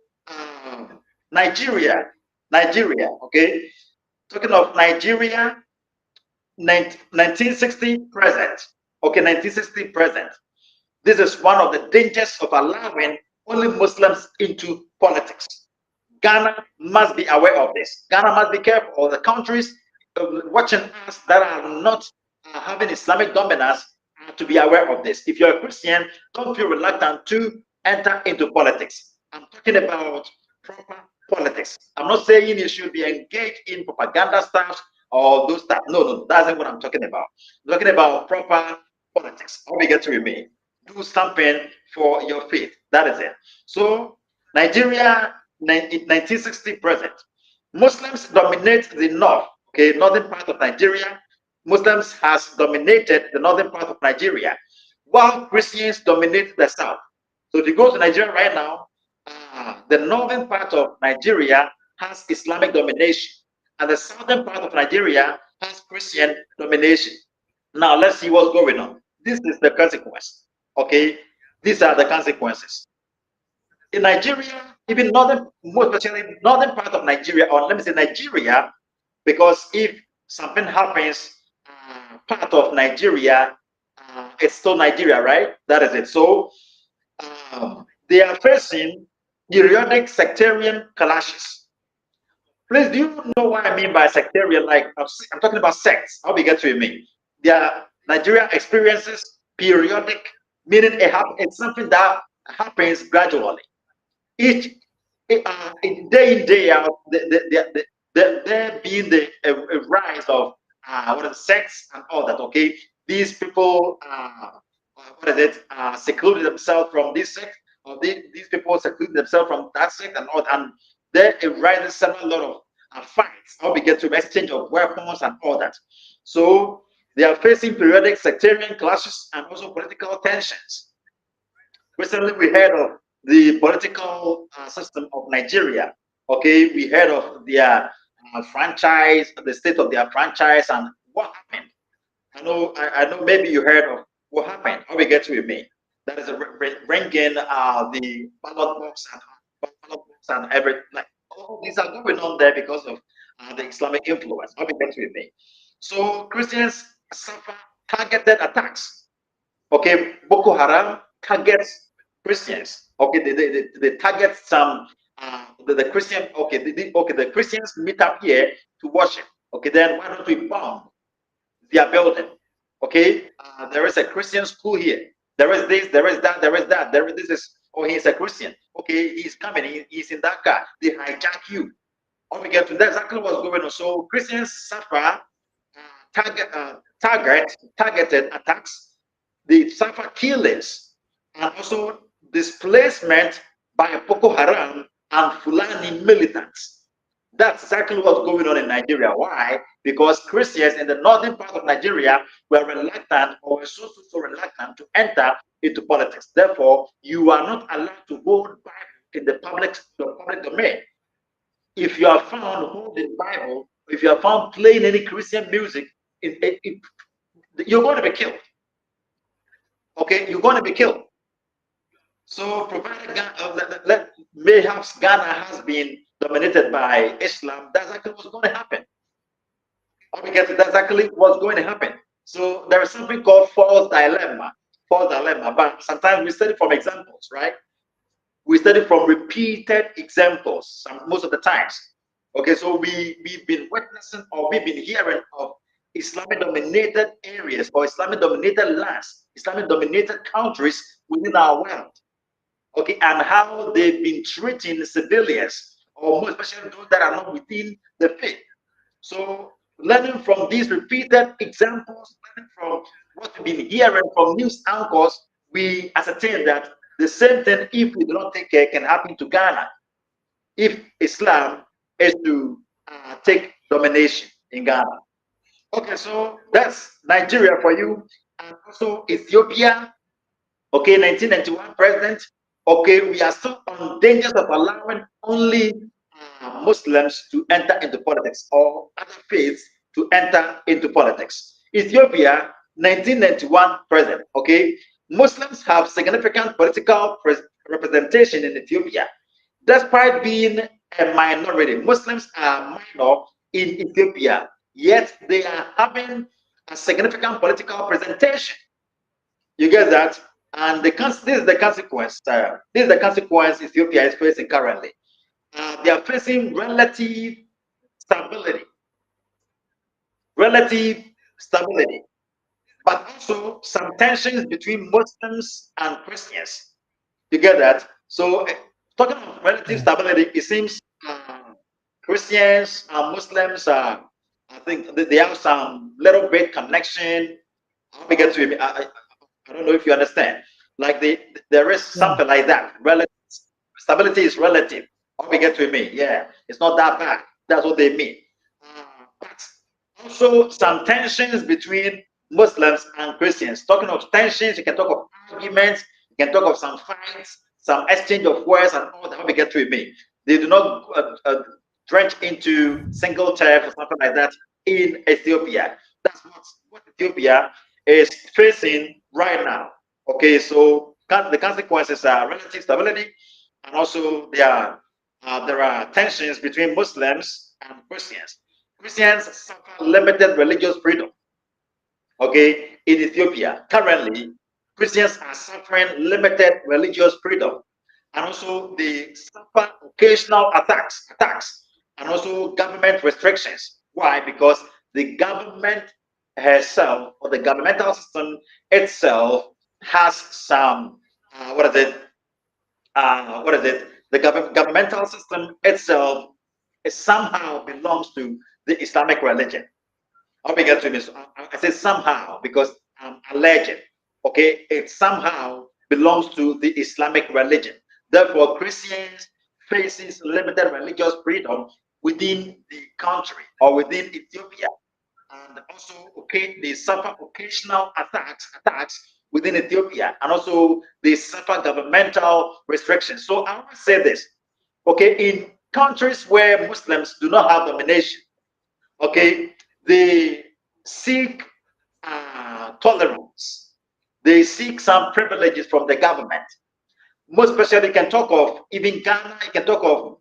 Nigeria, Nigeria, okay, talking of Nigeria, 1960 present. Okay, 1960 present. This is one of the dangers of allowing only Muslims into politics. Ghana must be aware of this. Ghana must be careful. The countries watching us that are not having Islamic dominance to be aware of this. If you're a Christian, don't feel reluctant to enter into politics. I'm talking about proper politics. I'm not saying you should be engaged in propaganda stuff or those stuff. No, no, that's not what I'm talking about. I'm talking about proper politics. How we get to remain. Do something for your faith. That is it. So Nigeria, 1960 present. Muslims dominate the north, okay, northern part of Nigeria. Muslims has dominated the northern part of Nigeria, while Christians dominate the south. So if you go to Nigeria right now, the northern part of Nigeria has Islamic domination, and the southern part of Nigeria has Christian domination. Now let's see what's going on. This is the consequence. Okay, these are the consequences in Nigeria, even northern, more especially northern part of Nigeria, or let me say Nigeria, because if something happens, part of Nigeria, it's still Nigeria, right? That is it. So they are facing periodic sectarian clashes. Please, do you know what I mean by sectarian? Like I'm talking about sects. How we get to it mean? Their Nigeria experiences periodic, meaning it's something that happens gradually. Each day in day out, there being a rise of what is sex and all that. Okay, these people, what is it, secluded themselves from this sect, or these people secluded themselves from that sect and all, and there arises several lot of fights. How we get to exchange of weapons and all that. So they are facing periodic sectarian clashes and also political tensions. Recently, we heard of the political system of Nigeria. Okay, we heard of their franchise, the state of their franchise, and what happened. I know. Maybe you heard of what happened. How we get to it, me. That is bringing the ballot box and everything. Like all these are going on there because of the Islamic influence. How we get to it, me. So Christians suffer targeted attacks. Okay, Boko Haram targets Christians. Okay, they target some the Christian. Okay, okay, the Christians meet up here to worship. Okay, then why don't we bomb their building? Okay, there is a Christian school here. There is this, there is that, there is that. There is this is. Oh, he's a Christian. Okay, he's coming. He's in that car. They hijack you. Or we get to that's exactly what's going on. So Christians suffer targeted attacks. They suffer killings and also displacement by Boko Haram and Fulani militants. That's exactly what's going on in Nigeria. Why? Because Christians in the northern part of Nigeria were reluctant or were so reluctant to enter into politics. Therefore, you are not allowed to hold Bible in the public domain. If you are found holding Bible, if you are found playing any Christian music, you're going to be killed. Okay, you're going to be killed. So, provided mayhaps Ghana has been dominated by Islam, that's exactly what's going to happen. Because that's exactly what's going to happen. So, there is something called false dilemma. False dilemma. But sometimes we study from examples, right? We study from repeated examples most of the times. Okay, so we've been witnessing or we've been hearing of Islamic dominated areas or Islamic dominated lands, Islamic dominated countries within our world. Okay, and how they've been treating civilians, or more especially those that are not within the faith. So, learning from these repeated examples, learning from what we've been hearing from news anchors, we ascertain that the same thing, if we do not take care, can happen to Ghana if Islam is to take domination in Ghana. Okay, so that's Nigeria for you, and also Ethiopia. Okay, 1991 president. Okay, we are still on dangers of allowing only Muslims to enter into politics or other faiths to enter into politics. Ethiopia, 1991 president. Okay, Muslims have significant political representation in Ethiopia. Despite being a minority, Muslims are minor in Ethiopia, yet they are having a significant political representation. You get that? And this is the consequence. This is the consequence Ethiopia is facing currently. They are facing stability, relative stability, but also some tensions between Muslims and Christians. You get that? So, talking of relative Yeah. stability, it seems Christians and Muslims, I think they have some little bit connection. How we get to it, I don't know if you understand. Like there is Yeah. something like that. Relative stability is relative. How we get to it, mean? Yeah, it's not that bad. That's what they mean. But also some tensions between Muslims and Christians. Talking of tensions, you can talk of arguments, you can talk of some fights, some exchange of words, and all that. How we get to it, mean? They do not drench into single turf or something like that in Ethiopia. That's what Ethiopia is facing right now. Okay, so the consequences are relative stability, and also there are tensions between Muslims and Christians. Christians suffer limited religious freedom. Okay, in Ethiopia currently, Christians are suffering limited religious freedom. and also they suffer occasional attacks, and also government restrictions. Why? Because the government herself, or the governmental system itself, has some what is it? What is it? The governmental system itself is somehow belongs to the Islamic religion. How we get to this? I say somehow because I'm alleged. Okay, it somehow belongs to the Islamic religion. Therefore, Christians faces limited religious freedom within the country or within Ethiopia, and also okay, they suffer occasional attacks within Ethiopia, and also they suffer governmental restrictions. So I want to say this. Okay, in countries where Muslims do not have domination, okay, they seek tolerance, they seek some privileges from the government. Most especially, you can talk of even Ghana, you can talk of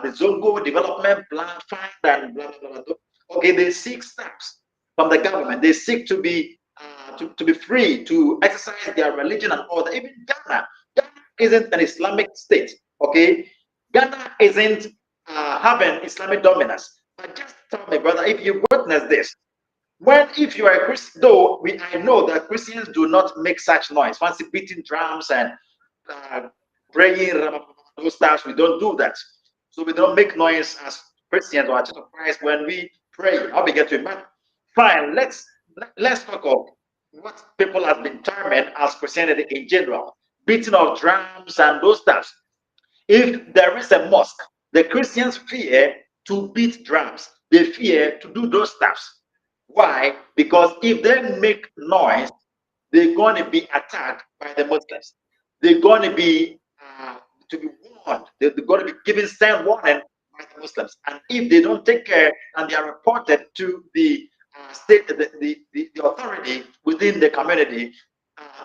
the Zongo Development Plan Fund and blah, blah, blah, blah. Okay, they seek steps from the government. They seek to be to be free to exercise their religion and all that. Even Ghana isn't an Islamic state. Okay, Ghana isn't having Islamic dominance. But just tell me, brother, if you witness this, when if you are a Christian, though I know that Christians do not make such noise, fancy beating drums and uh, praying, those stuff. We don't do that. So we don't make noise as Christians or Church of Christ when we pray. How we get to it. But fine, let's talk of what people have been terming as Christianity in general, beating of drums and those stuff. If there is a mosque, the Christians fear to beat drums. They fear to do those stuffs. Why? Because if they make noise, they're going to be attacked by the Muslims. They're going to be warned. They're going to be given stern warning by the Muslims. And if they don't take care and they are reported to the state, the authority within the community,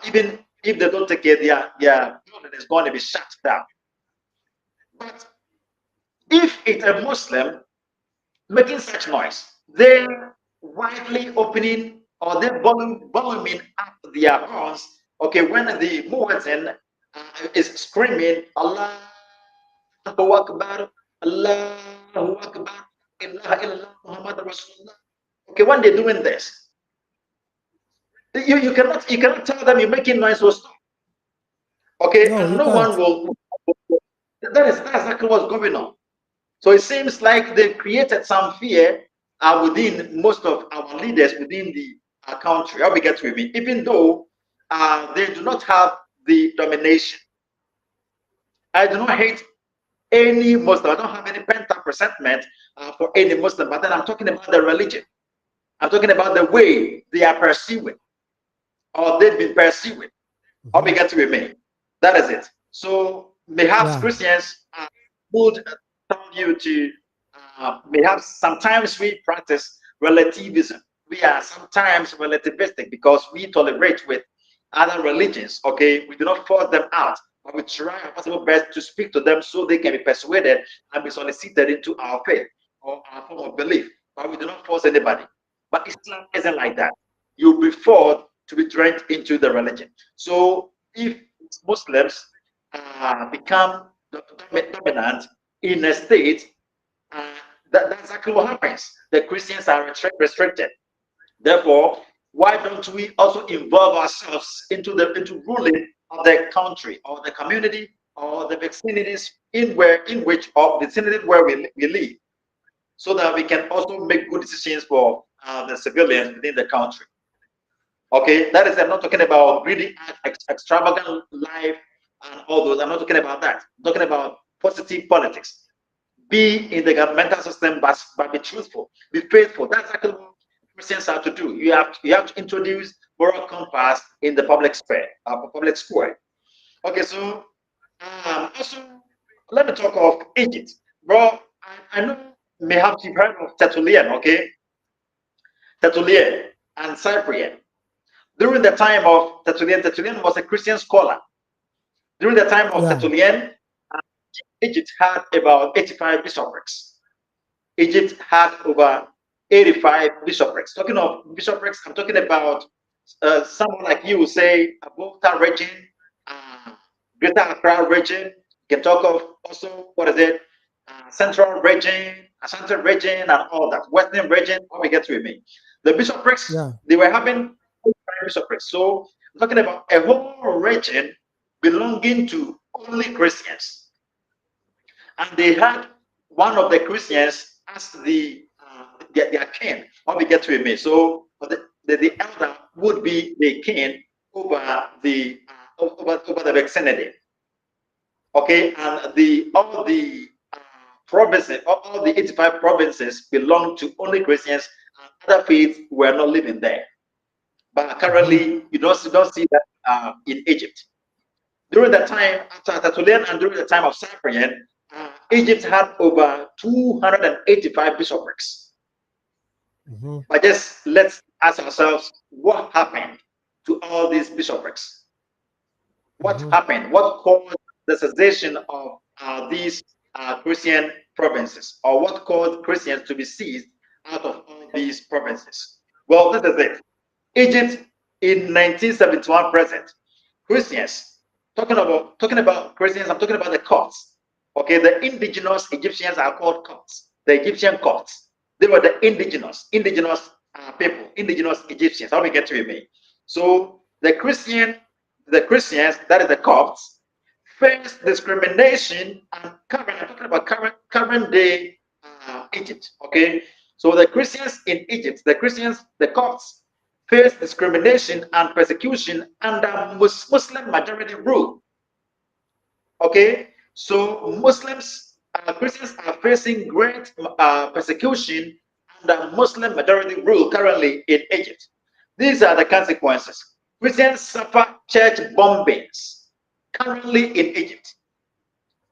even if they don't take care, their building is going to be shut down. But if it's a Muslim making such noise, they're widely opening or they're voluming up their horns. Okay, when the muezzin is screaming, Allahu Akbar, Allahu Akbar, ilaha illallah, Muhammad Rasulullah. Okay, when they're doing this, you cannot tell them you're making noise or stop. Okay, No, and you no one can't. will. That's exactly what's going on. So it seems like they've created some fear within most of our leaders within the country. How we get with me, even though they do not have the domination. I do not hate any Muslim. I don't have any pent-up resentment for any Muslim. But then I'm talking about the religion. I'm talking about the way they are pursuing or they've been pursuing. How we Mhm. get with me. That is it. So perhaps Yeah. Christians would tell you to perhaps sometimes we practice relativism. We are sometimes relativistic because we tolerate with other religions. Okay, we do not force them out, but we try our possible best to speak to them so they can be persuaded and be solicited into our faith or our form of belief. But we do not force anybody. But Islam isn't like that. You'll be forced to be drenched into the religion. So if Muslims become dominant in a state, uh, that's exactly what happens. The Christians are restricted. Therefore, why don't we also involve ourselves into ruling of the country or the community or the vicinities in which or vicinity where we live, so that we can also make good decisions for the civilians within the country. Okay, that is, I'm not talking about greedy, extravagant life and all those. I'm not talking about that. I'm talking about positive politics. Be in the governmental system, but be truthful, be faithful. That's exactly what Christians have to do. You have to introduce moral compass in the public sphere, public square. Okay, so also let me talk of Egypt, bro. I know perhaps you've heard of Tertullian, okay? Tertullian and Cyprian. During the time of Tertullian, Tertullian was a Christian scholar. During the time of Yeah. Tertullian, uh, Egypt had about 85 bishoprics. Egypt had over 85 bishoprics. Talking of bishoprics, I'm talking about someone like you say, Volta region, uh, Greater Accra region, can talk of also, what is it, central region, and all that, western region, how we get to me. The bishoprics, Yeah. they were having bishoprics. So I'm talking about a whole region belonging to only Christians. And they had one of the Christians as their king, how we get to me. So the elder would be the king over over the vicinity. Okay, and the all the provinces, all the 85 provinces belong to only Christians, and other faiths were not living there. But Mhm. currently, you don't see that in Egypt. During the time after Tertullian and during the time of Cyprian, Egypt had over 285 bishoprics. Mhm. But just let's ask ourselves, what happened to all these bishoprics? What Mhm. happened? What caused the cessation of these Christian provinces? Or what caused Christians to be seized out of all these provinces? Well, this is it. Egypt in 1971 present, Christians, talking about Christians, I'm talking about the Copts. Okay, the indigenous Egyptians are called Copts. The Egyptian Copts. They were the indigenous people, indigenous Egyptians. How we get to me? So the Christians, that is the Copts, face discrimination and current. I'm talking about current day Egypt. Okay, so the Christians in Egypt, the Christians, the Copts, face discrimination and persecution under Muslim majority rule. Okay, so Christians are facing great persecution under Muslim majority rule currently in Egypt. These are the consequences. Christians suffer church bombings currently in Egypt.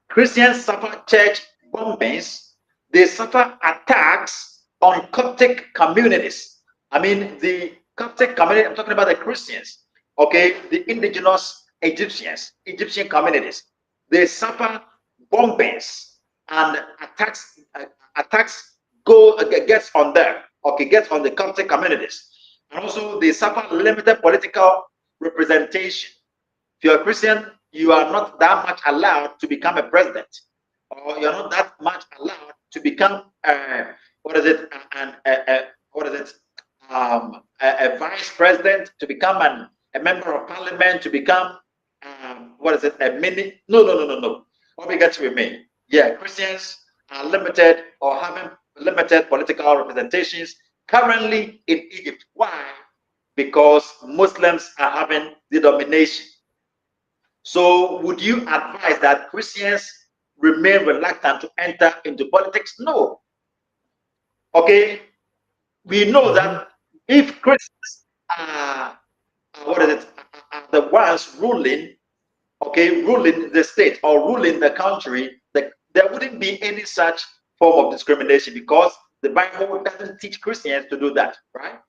Christians suffer church bombings. They suffer attacks on Coptic communities. I mean, the Coptic community, I'm talking about the Christians, okay, the indigenous Egyptian communities. They suffer bombings and attacks go gets on them, okay, gets on the Coptic communities. And also they suffer limited political representation. If you're a Christian, you are not that much allowed to become a president, or you're not that much allowed to become what is it, what is it, a vice president, to become a member of parliament, to become what is it, a mini? No, no, no, no, no. What we get to remain. Yeah, Christians are limited or having limited political representations currently in Egypt. Why? Because Muslims are having the domination. So, would you advise that Christians remain reluctant to enter into politics? No. Okay. We know Mhm. that if Christians are, what is it, are the ones ruling, okay, ruling the state or ruling the country, there wouldn't be any such form of discrimination because the Bible doesn't teach Christians to do that, right?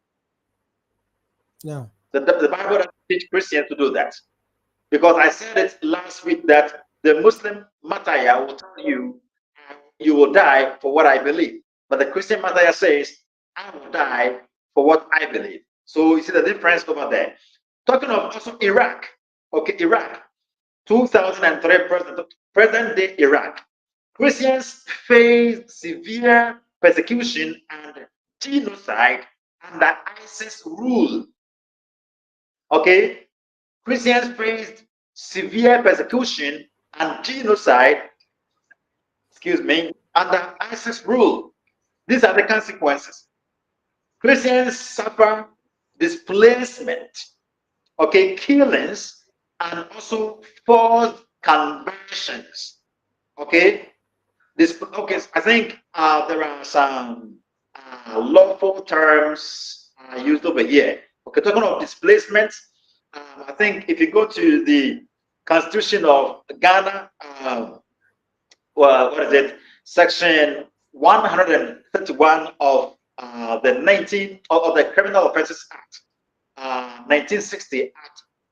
Yeah. The Bible doesn't teach Christians to do that. Because I said it last week that the Muslim martyr will tell you, you will die for what I believe. But the Christian martyr says, I will die for what I believe. So you see the difference over there. Talking of also Iraq, okay, Iraq, 2003 present day Iraq. Christians face severe persecution and genocide under ISIS rule. Okay, Christians faced severe persecution and genocide, excuse me, under ISIS rule. These are the consequences. Christians suffer displacement, okay, killings, and also forced conversions. Okay, okay. I think there are some lawful terms used over here. Okay, talking of displacement, I think if you go to the Constitution of Ghana, well, what is it? Section 131 of the 19 of the Criminal Offences Act, 1960 at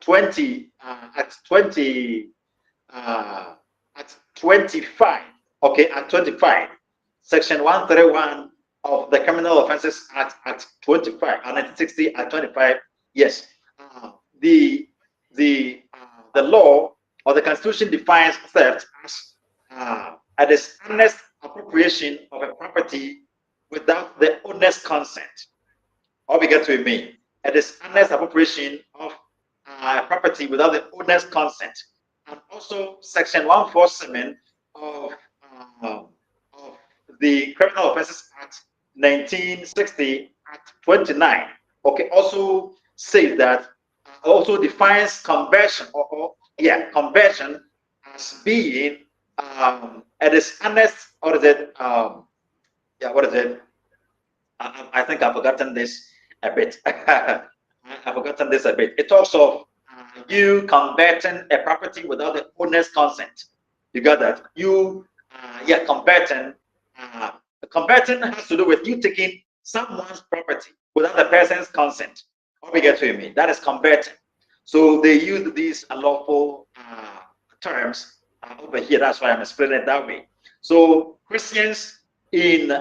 20 at 20 at 25. Okay, at 25. Section 131 of the Criminal Offences Act at 25, 1960 at 25. Yes, the the law or the Constitution defines theft as a dishonest appropriation of a property without the owner's consent. All we get to mean a dishonest appropriation of property without the owner's consent. And also Section 147 of, of the Criminal Offences Act 1960 Act 29. Okay, also says that also defines conversion or conversion as being a dishonest or is it what is it? I think I've forgotten this a bit. I've forgotten this a bit. It talks of you converting a property without the owner's consent. You got that? Converting. Uh, Converting has to do with you taking someone's property without the person's consent. What we get to me? That is converting. So they use these unlawful terms over here. That's why I'm explaining it that way. So Christians in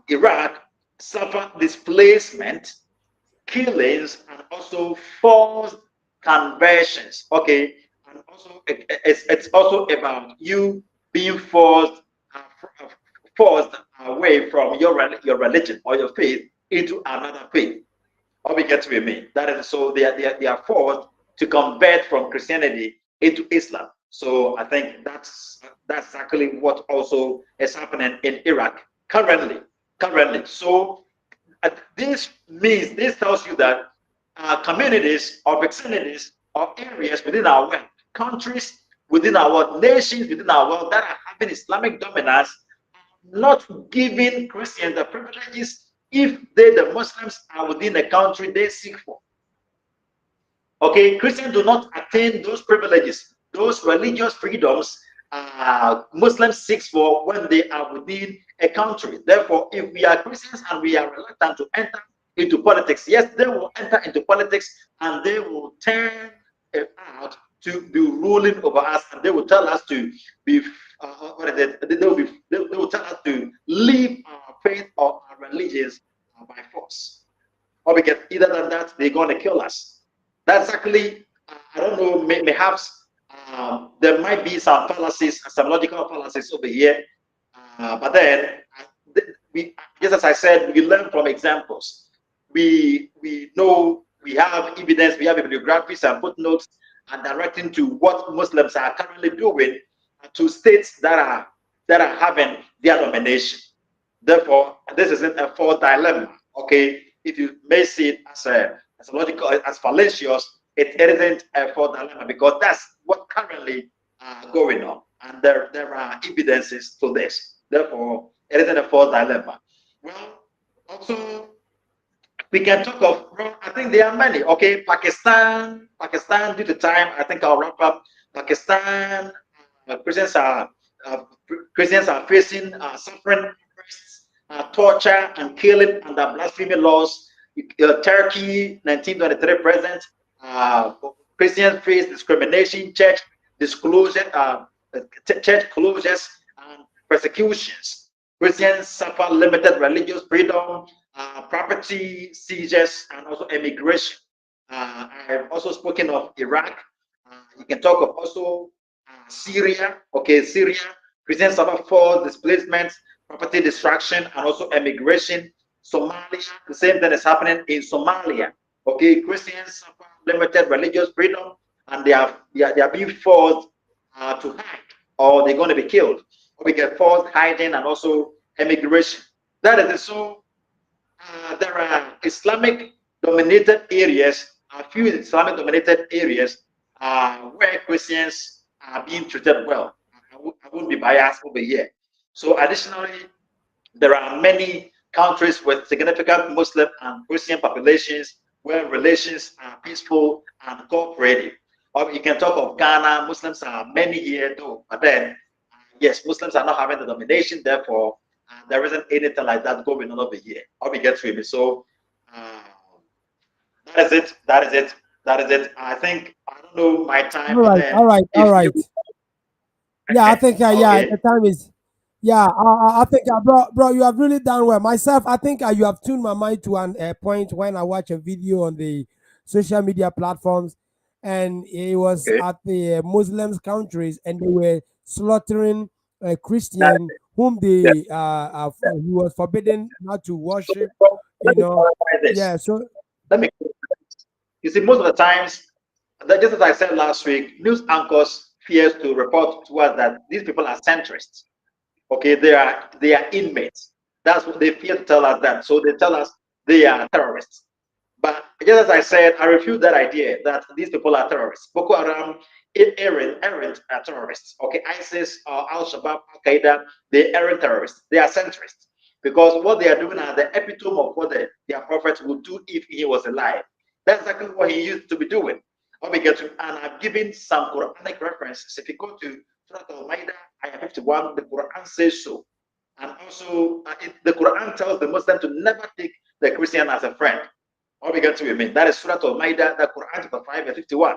Iraq suffer displacement, killings, and also forced conversions. Okay, and also it's also about you being forced away from your religion or your faith into another faith. Or we get to be me. That is so they are forced to convert from Christianity into Islam. So I think that's exactly what also is happening in Iraq currently. So this tells you that communities or vicinities or areas within our world, countries within our world, nations within our world that are having Islamic dominance, not giving Christians the privileges if the Muslims are within the country they seek for. Okay, Christians do not attain those privileges, those religious freedoms Muslims seek for when they are within a country. Therefore, if we are Christians and we are reluctant to enter into politics, yes, they will enter into politics and they will turn it out to be ruling over us, and they will tell us to be they will tell us to leave our faith or our religions by force. Or we get either than that, they're going to kill us. That's actually, I don't know, perhaps there might be some fallacies, some logical fallacies over here. But then, just as I said, we learn from examples. We know, we have evidence, we have bibliographies and footnotes and directing to what Muslims are currently doing to states that are having their domination. Therefore, this isn't a false dilemma. Okay, if you may see it as a logical, as fallacious, it isn't a false dilemma because that's what currently going on, and there are evidences to this. Therefore, it isn't a false dilemma. Well, also we can talk of. Well, I think there are many. Okay, Pakistan. Due to time, I think I'll wrap up. Pakistan. Christians are facing suffering, torture, and killing under blasphemy laws. Turkey, 1923 present. Christians face discrimination, church disclosure, church closures, and persecutions. Christians suffer limited religious freedom, property seizures, and also immigration. I've also spoken of Iraq. You can talk of also Syria. Okay, Syria. Christians suffer forced displacement, property destruction, and also immigration. Somalia, the same thing is happening in Somalia. Okay, Christians suffer limited religious freedom, and they are being forced to hide, or they're going to be killed. Or we get forced hiding and also immigration. That is it. So there are Islamic dominated areas, a few Islamic dominated areas where Christians are being treated well. I won't be biased over here. So additionally, there are many countries with significant Muslim and Christian populations where relations are peaceful and cooperative. Or you can talk of Ghana. Muslims are many here though, but then yes, Muslims are not having the domination. Therefore, there isn't anything like that going on over here. Or we get through it. So that is it. That is it. I think I don't know my time, All but right, then all right, all if you right. Yeah, I think yeah, okay. the time is. Yeah, I think bro, you have really done well. Myself, I think you have tuned my mind to an point when I watch a video on the social media platforms, and he was Okay. at the Muslims countries, and they were slaughtering a That, Christian whom yeah. he was forbidden not to So worship. let You me know, clarify this. yeah. So Let me. You see, most of the times, just as I said last week, news anchors fears to report to us that these people are centrists. Okay, they are inmates. That's what they fear to tell us that. So they tell us they are terrorists. But just as I said, I refute that idea that these people are terrorists. Boko Haram, errant are terrorists. Okay, ISIS, Al Shabaab, Al Qaeda, they aren't terrorists. They are centrists because what they are doing are the epitome of what their prophet would do if he was alive. That's exactly what he used to be doing. And I've given some Quranic references. If you go to Surah Al-Ma'idah, Ayah 51, the Quran says so. And also, the Quran tells the Muslim to never take the Christian as a friend. What we get to mean? That is Surah Al-Ma'idah, the Quran chapter 5, verse 51.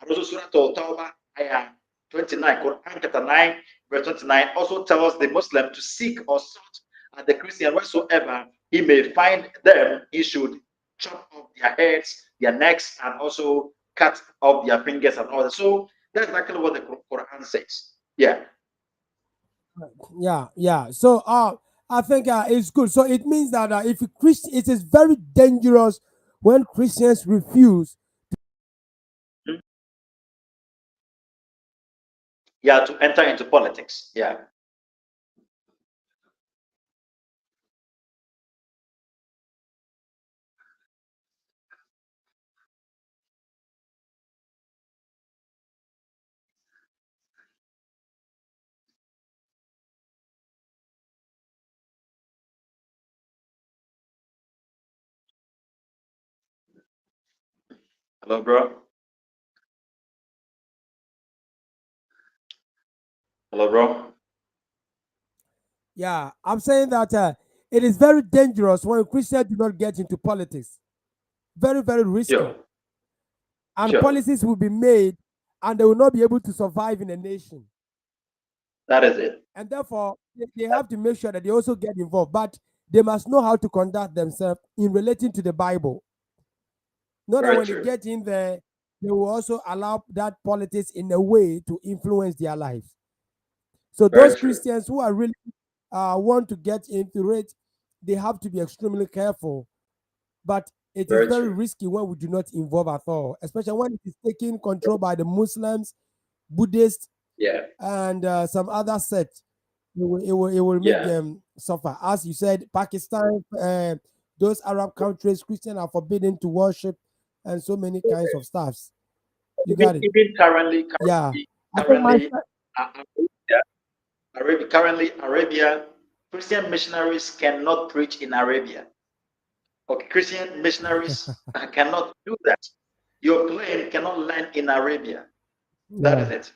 And also Surah Al-Tawbah, Ayah 29, Quran chapter 9, verse 29, also tells the Muslim to seek or search at the Christian wheresoever he may find them, he should chop off their heads, their necks, and also cut off their fingers and all that. So that's exactly what the Quran says. Yeah. yeah, yeah. So I think it's good. So it means that if a Christian, it is very dangerous when Christians refuse. Yeah, to enter into politics. Yeah. Hello, bro. Hello, bro. Yeah, I'm saying that it is very dangerous when Christians do not get into politics. Very, very risky. Sure. And Sure. policies will be made and they will not be able to survive in a nation. That is it. And therefore, they have to make sure that they also get involved. But they must know how to conduct themselves in relating to the Bible. Not that Very when they true. get in there, they will also allow that politics in a way to influence their lives. So Very those true. Christians who are really want to get into it, they have to be extremely careful. But it is Very very true. risky when we do not involve at all, especially when it is taken control by the Muslims, Buddhists, Yeah. and some other sects. It will make Yeah. them suffer. As you said, Pakistan, those Arab countries, Christians are forbidden to worship, and so many kinds of stuffs. You Even got it? even currently, Yeah. currently, I think my currently, Arabia, currently Arabia, Christian missionaries cannot preach in Arabia. Okay, Christian missionaries cannot do that. Your plane cannot land in Arabia. That yeah. is it.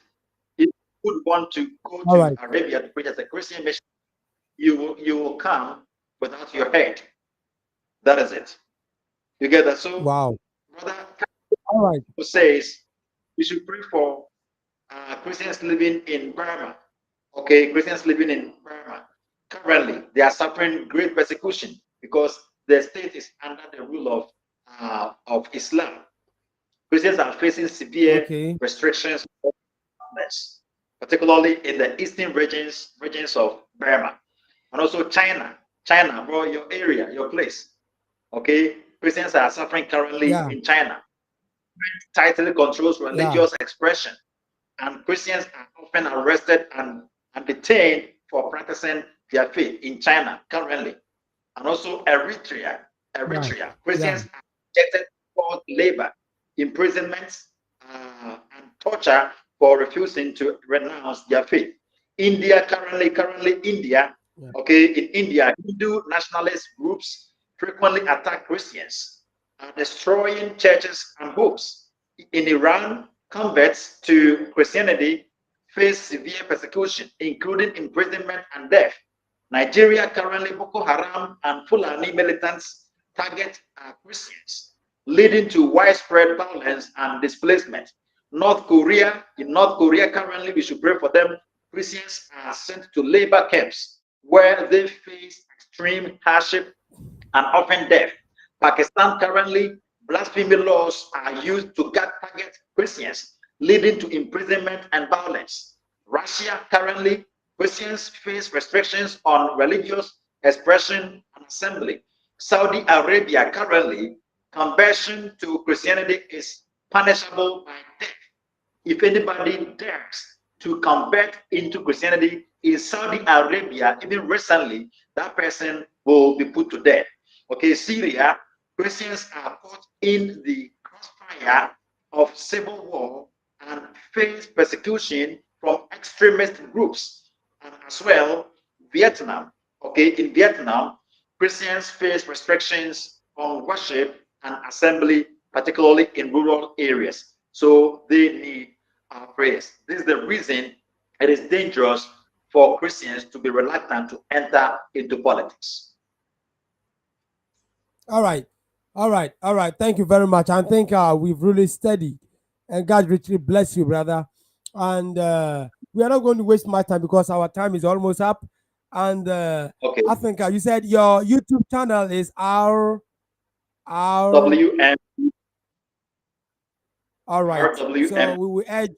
If you would want to go All to right. Arabia to preach as a Christian mission, you will come without your head. That is it. You get that? So, Wow. brother All right. says we should pray for Christians living in Burma. Okay, Christians living in Burma. Currently, they are suffering great persecution because the state is under the rule of Islam. Christians are facing severe Okay. restrictions, particularly in the eastern regions of Burma, and also China. China, bro, your area, your place. Okay, Christians are suffering currently Yeah. in China. Tightly controls Yeah. religious expression, and Christians are often arrested and detained for practicing their faith in China currently. And also Eritrea. Yeah. Yeah. Christians are subjected to forced labor, imprisonments, and torture for refusing to renounce their faith. India currently India, Yeah. okay, in India, Hindu nationalist groups frequently attack Christians, destroying churches and books. In Iran, converts to Christianity face severe persecution, including imprisonment and death. Nigeria currently Boko Haram and Fulani militants target Christians, leading to widespread violence and displacement. North Korea currently, we should pray for them. Christians are sent to labor camps where they face extreme hardship and often death. Pakistan currently, blasphemy laws are used to target Christians, leading to imprisonment and violence. Russia currently, Christians face restrictions on religious expression and assembly. Saudi Arabia currently, conversion to Christianity is punishable by death. If anybody dares to convert into Christianity in Saudi Arabia, even recently, that person will be put to death. Okay, Syria, Christians are caught in the crossfire of civil war and face persecution from extremist groups. And as well, Vietnam. Okay, in Vietnam, Christians face restrictions on worship and assembly, particularly in rural areas. So they need our prayers. This is the reason it is dangerous for Christians to be reluctant to enter into politics. All right. All right. All right. Thank you very much. I think we've really studied, and God richly bless you, brother. And we are not going to waste my time because our time is almost up. And Okay, I think you said your YouTube channel is our WM, all right. So RWM, we will edge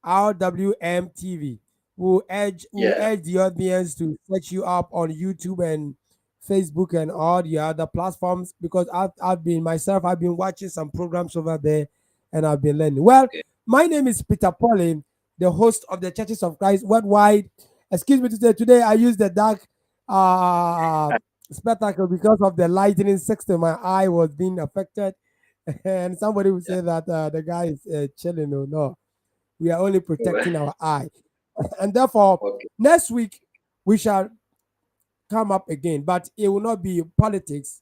RWM TV. We'll yeah, edge the audience to set you up on YouTube and Facebook and all the other platforms because I've been watching some programs over there and I've been learning. Well, okay, my name is Peter Pauline, the host of the Churches of Christ Worldwide. Excuse me to say today I use the dark uh spectacle because of the lightning system. My eye was being affected, and somebody would yeah, say that the guy is chilling. No, no, we are only protecting our eye. And therefore, okay, next week we shall come up again, but it will not be politics.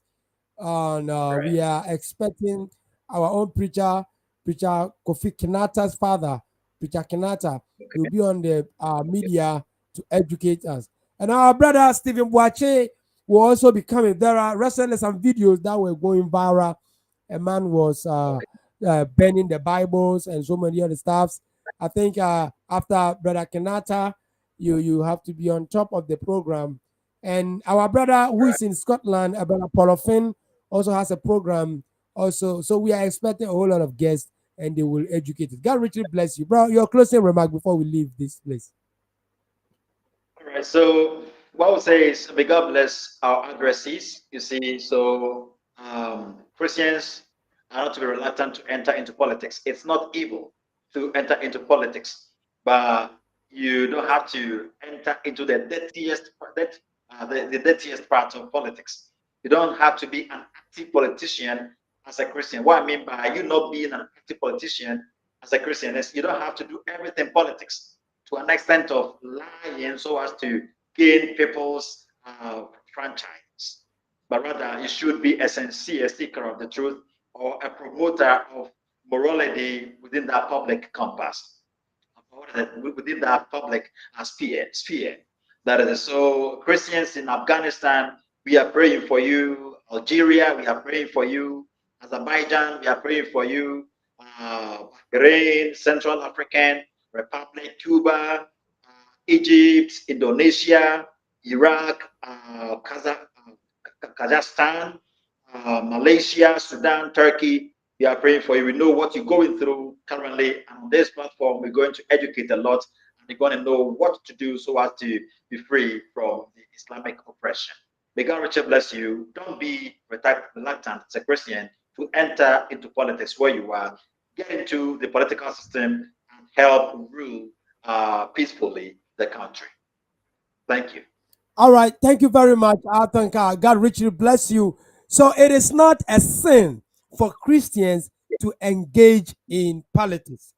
And right, we are expecting our own preacher Kofi Kinata's father, Preacher Kinata, will okay, be on the okay, media to educate us. And our brother Stephen Boache will also be coming. There are recently some videos that were going viral. A man was okay, burning the Bibles and so many other stuffs. I think after Brother Kenata, you have to be on top of the program. And our brother who right. is in Scotland, Brother Paul Finn, also has a program. Also, so we are expecting a whole lot of guests, and they will educate us. God richly bless you, bro. Your closing remark before we leave this place. All right. So what I would say is, may God bless our addressees. You see, so Christians are not to be reluctant to enter into politics. It's not evil to enter into politics, but you don't have to enter into the the dirtiest part of politics. You don't have to be an active politician as a Christian. What I mean by you not being an active politician as a Christian is you don't have to do everything politics to an extent of lying so as to gain people's franchise, but rather you should be a sincere seeker of the truth or a promoter of morality within that public compass, within that public sphere. That is so. Christians in Afghanistan, we are praying for you. Algeria, we are praying for you. Azerbaijan, we are praying for you. Bahrain, Central African Republic, Cuba, Egypt, Indonesia, Iraq, Kazakhstan, Malaysia, Sudan, Turkey. We are praying for you. We know what you're going through currently. And on this platform, we're going to educate a lot and you're going to know what to do so as to be free from the Islamic oppression. May God richly bless you. Don't be reluctant as a Christian to enter into politics where you are. Get into the political system and help rule peacefully the country. Thank you. All right. Thank you very much. I thank God richly bless you. So it is not a sin for Christians to engage in politics.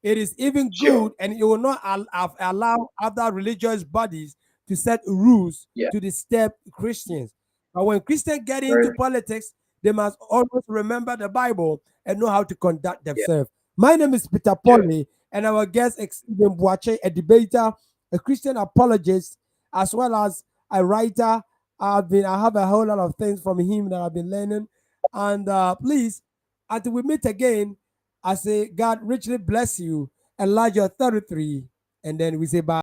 It is even Sure. good, and it will not allow other religious bodies to set rules Yeah. to disturb Christians. But when Christians get into Very. politics, they must always remember the Bible and know how to conduct Yeah. themselves. My name is Peter Sure. Polly, and our guest is Stephen Boache, a debater, a Christian apologist, as well as a writer. I have a whole lot of things from him that I've been learning. And please, until we meet again, I say God richly bless you, enlarge your territory, and then we say bye.